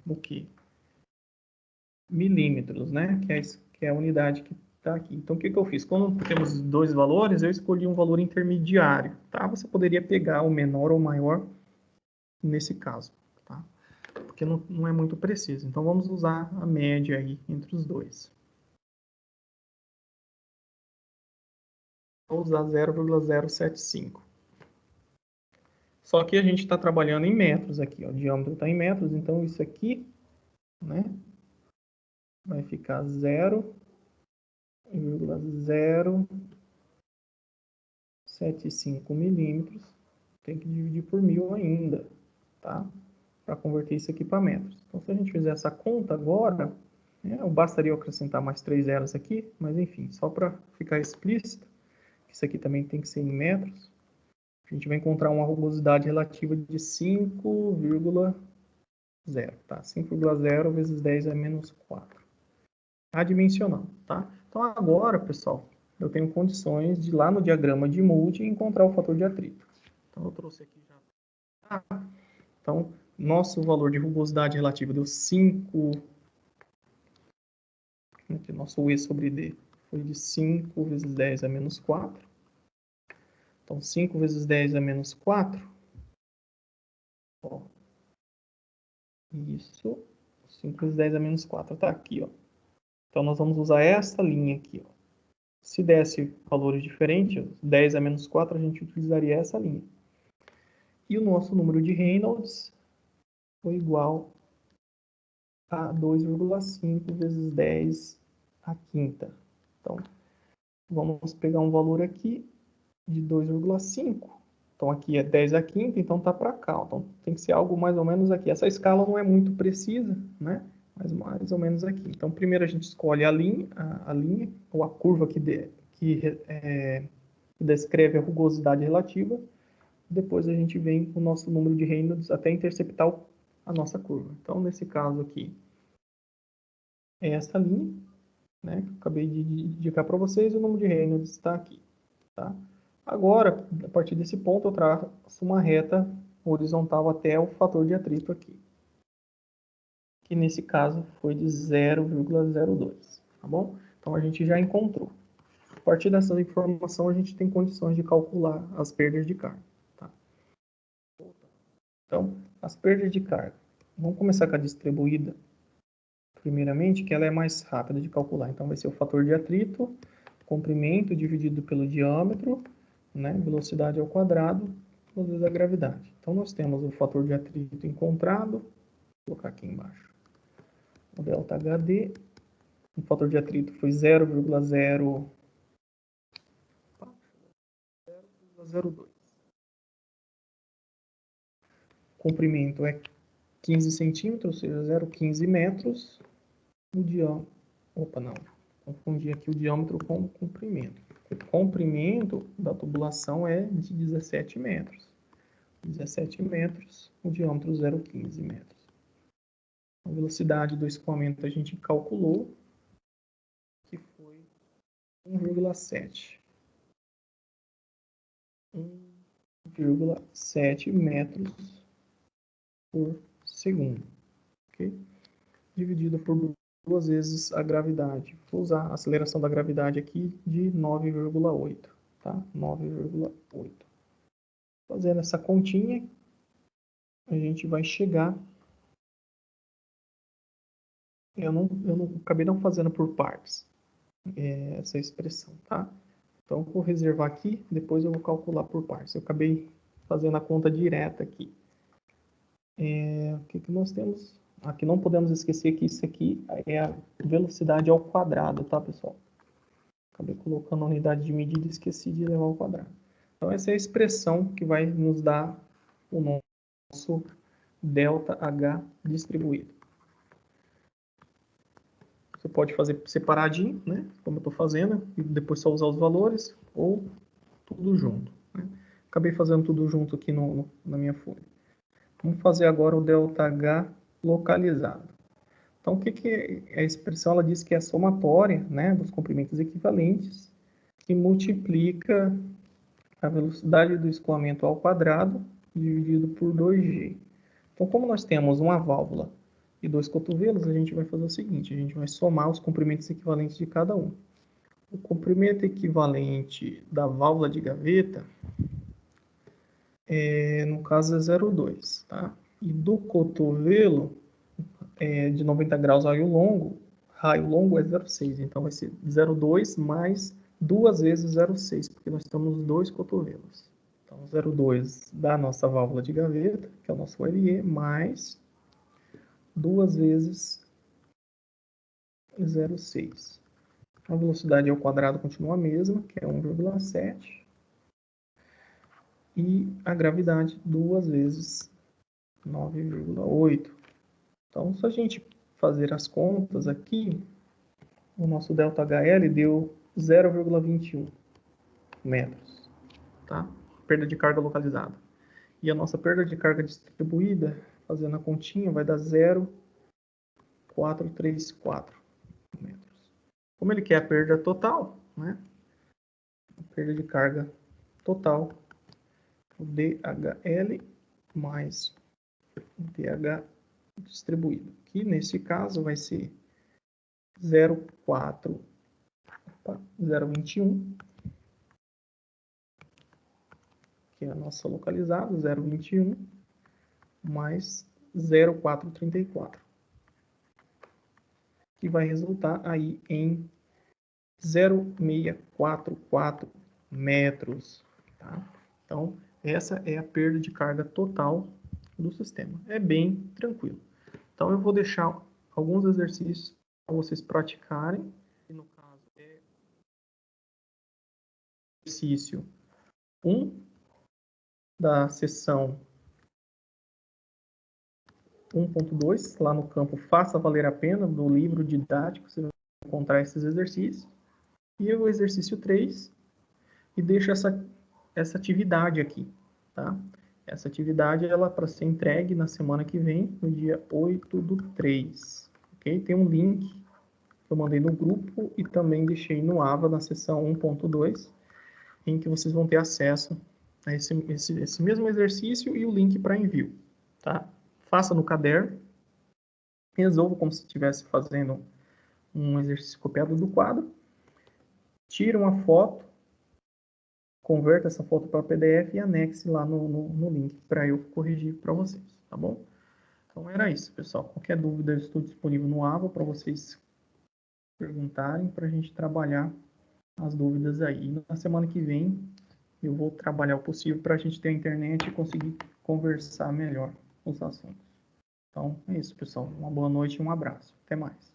o quê? Milímetros, né? Que é a unidade que está aqui. Então, o que eu fiz? Quando temos dois valores, eu escolhi um valor intermediário, tá? Você poderia pegar o menor ou o maior nesse caso, tá? Porque não é muito preciso. Então, vamos usar a média aí entre os dois. Vou usar 0,075. Só que a gente está trabalhando em metros aqui, ó. O diâmetro está em metros, então isso aqui, né, vai ficar 0,075 milímetros. Tem que dividir por 1000 ainda, tá? Para converter isso aqui para metros. Então, se a gente fizer essa conta agora, né, bastaria eu acrescentar mais 3 zeros aqui, mas enfim, só para ficar explícito, isso aqui também tem que ser em metros. A gente vai encontrar uma rugosidade relativa de 5,0, tá? 5,0 vezes 10 a menos 4. Adimensional, tá? Então agora, pessoal, eu tenho condições de ir lá no diagrama de Moody e encontrar o fator de atrito. Então eu trouxe aqui já. Então, nosso valor de rugosidade relativa deu 5. Nosso E sobre D foi de 5 vezes 10 a menos 4. Então, 5 vezes 10 a menos 4. Ó, isso. 5 vezes 10 a menos 4 está aqui, ó. Então, nós vamos usar essa linha aqui, ó. Se desse valores diferentes, 10 a menos 4, a gente utilizaria essa linha. E o nosso número de Reynolds foi igual a 2,5 vezes 10 à quinta. Então, vamos pegar um valor aqui de 2,5. Então, aqui é 10 à quinta, então tá para cá. Então, tem que ser algo mais ou menos aqui. Essa escala não é muito precisa, né? Mas mais ou menos aqui. Então, primeiro a gente escolhe a linha ou a curva que descreve a rugosidade relativa. Depois a gente vem com o nosso número de Reynolds até interceptar a nossa curva. Então, nesse caso aqui, é essa linha, né, que eu acabei de indicar para vocês, e o número de Reynolds está aqui, tá? Agora, a partir desse ponto, eu traço uma reta horizontal até o fator de atrito aqui, que nesse caso foi de 0,02, tá bom? Então, a gente já encontrou. A partir dessa informação, a gente tem condições de calcular as perdas de carga, tá? Então, as perdas de carga. Vamos começar com a distribuída, primeiramente, que ela é mais rápida de calcular. Então, vai ser o fator de atrito, comprimento dividido pelo diâmetro, né, velocidade ao quadrado, vezes a gravidade. Então, nós temos o fator de atrito encontrado, vou colocar aqui embaixo, o delta HD, o fator de atrito foi 0,02. Comprimento é 15 centímetros, ou seja, 0,15 metros. O diâmetro, opa, não, confundi aqui o diâmetro com o comprimento. O comprimento da tubulação é de 17 metros. 17 metros, o diâmetro 0,15 metros. A velocidade do escoamento a gente calculou, que foi 1,7. 1,7 metros por segundo. Okay? Dividido por 2 vezes a gravidade. Vou usar a aceleração da gravidade aqui de 9,8. Tá? 9,8. Fazendo essa continha, a gente vai chegar. Eu acabei não fazendo por partes essa expressão, tá? Então, eu vou reservar aqui, depois eu vou calcular por partes. Eu acabei fazendo a conta direta aqui. O que nós temos? Aqui não podemos esquecer que isso aqui é a velocidade ao quadrado, tá, pessoal? Acabei colocando a unidade de medida e esqueci de levar ao quadrado. Então, essa é a expressão que vai nos dar o nosso ΔH distribuído. Você pode fazer separadinho, né? Como eu estou fazendo, e depois só usar os valores, ou tudo junto. Né? Acabei fazendo tudo junto aqui na minha folha. Vamos fazer agora o ΔH localizado. Então, o que é a expressão? Ela diz que é a somatória, né, dos comprimentos equivalentes, que multiplica a velocidade do escoamento ao quadrado dividido por 2G. Então, como nós temos uma válvula e 2 cotovelos, a gente vai fazer o seguinte, a gente vai somar os comprimentos equivalentes de cada um. O comprimento equivalente da válvula de gaveta, no caso, é 0,2, tá? E do cotovelo, de 90 graus raio longo é 0,6. Então, vai ser 0,2 mais 2 vezes 0,6, porque nós temos 2 cotovelos, Então, 0,2 da nossa válvula de gaveta, que é o nosso OLE, mais 2 vezes 0,6. A velocidade ao quadrado continua a mesma, que é 1,7. E a gravidade 2 vezes 9,8. Então, se a gente fazer as contas aqui, o nosso ΔHL deu 0,21 metros, tá? Perda de carga localizada. E a nossa perda de carga distribuída, fazendo a continha, vai dar 0,434 metros. Como ele quer a perda total, né? A perda de carga total, o DHL mais o DH distribuído, que nesse caso vai ser 0,21, que é a nossa localizada, 0,21 mais 0,434, que vai resultar aí em 0,644 metros, tá? Então, essa é a perda de carga total do sistema. É bem tranquilo. Então, eu vou deixar alguns exercícios para vocês praticarem. E no caso, é exercício 1 da seção 1.2, lá no campo Faça Valer a Pena, do livro didático, você vai encontrar esses exercícios. E o exercício 3, e deixo essa atividade aqui, tá? Essa atividade, ela para ser entregue na semana que vem, no dia 8/3, ok? Tem um link que eu mandei no grupo e também deixei no AVA, na seção 1.2, em que vocês vão ter acesso a esse mesmo exercício e o link para envio, tá? Faça no caderno, resolva como se estivesse fazendo um exercício copiado do quadro, tira uma foto, converta essa foto para PDF e anexe lá no link para eu corrigir para vocês, tá bom? Então era isso, pessoal. Qualquer dúvida eu estou disponível no AVA para vocês perguntarem, para a gente trabalhar as dúvidas aí. E na semana que vem eu vou trabalhar o possível para a gente ter a internet e conseguir conversar melhor os assuntos. Então é isso, pessoal. Uma boa noite e um abraço. Até mais.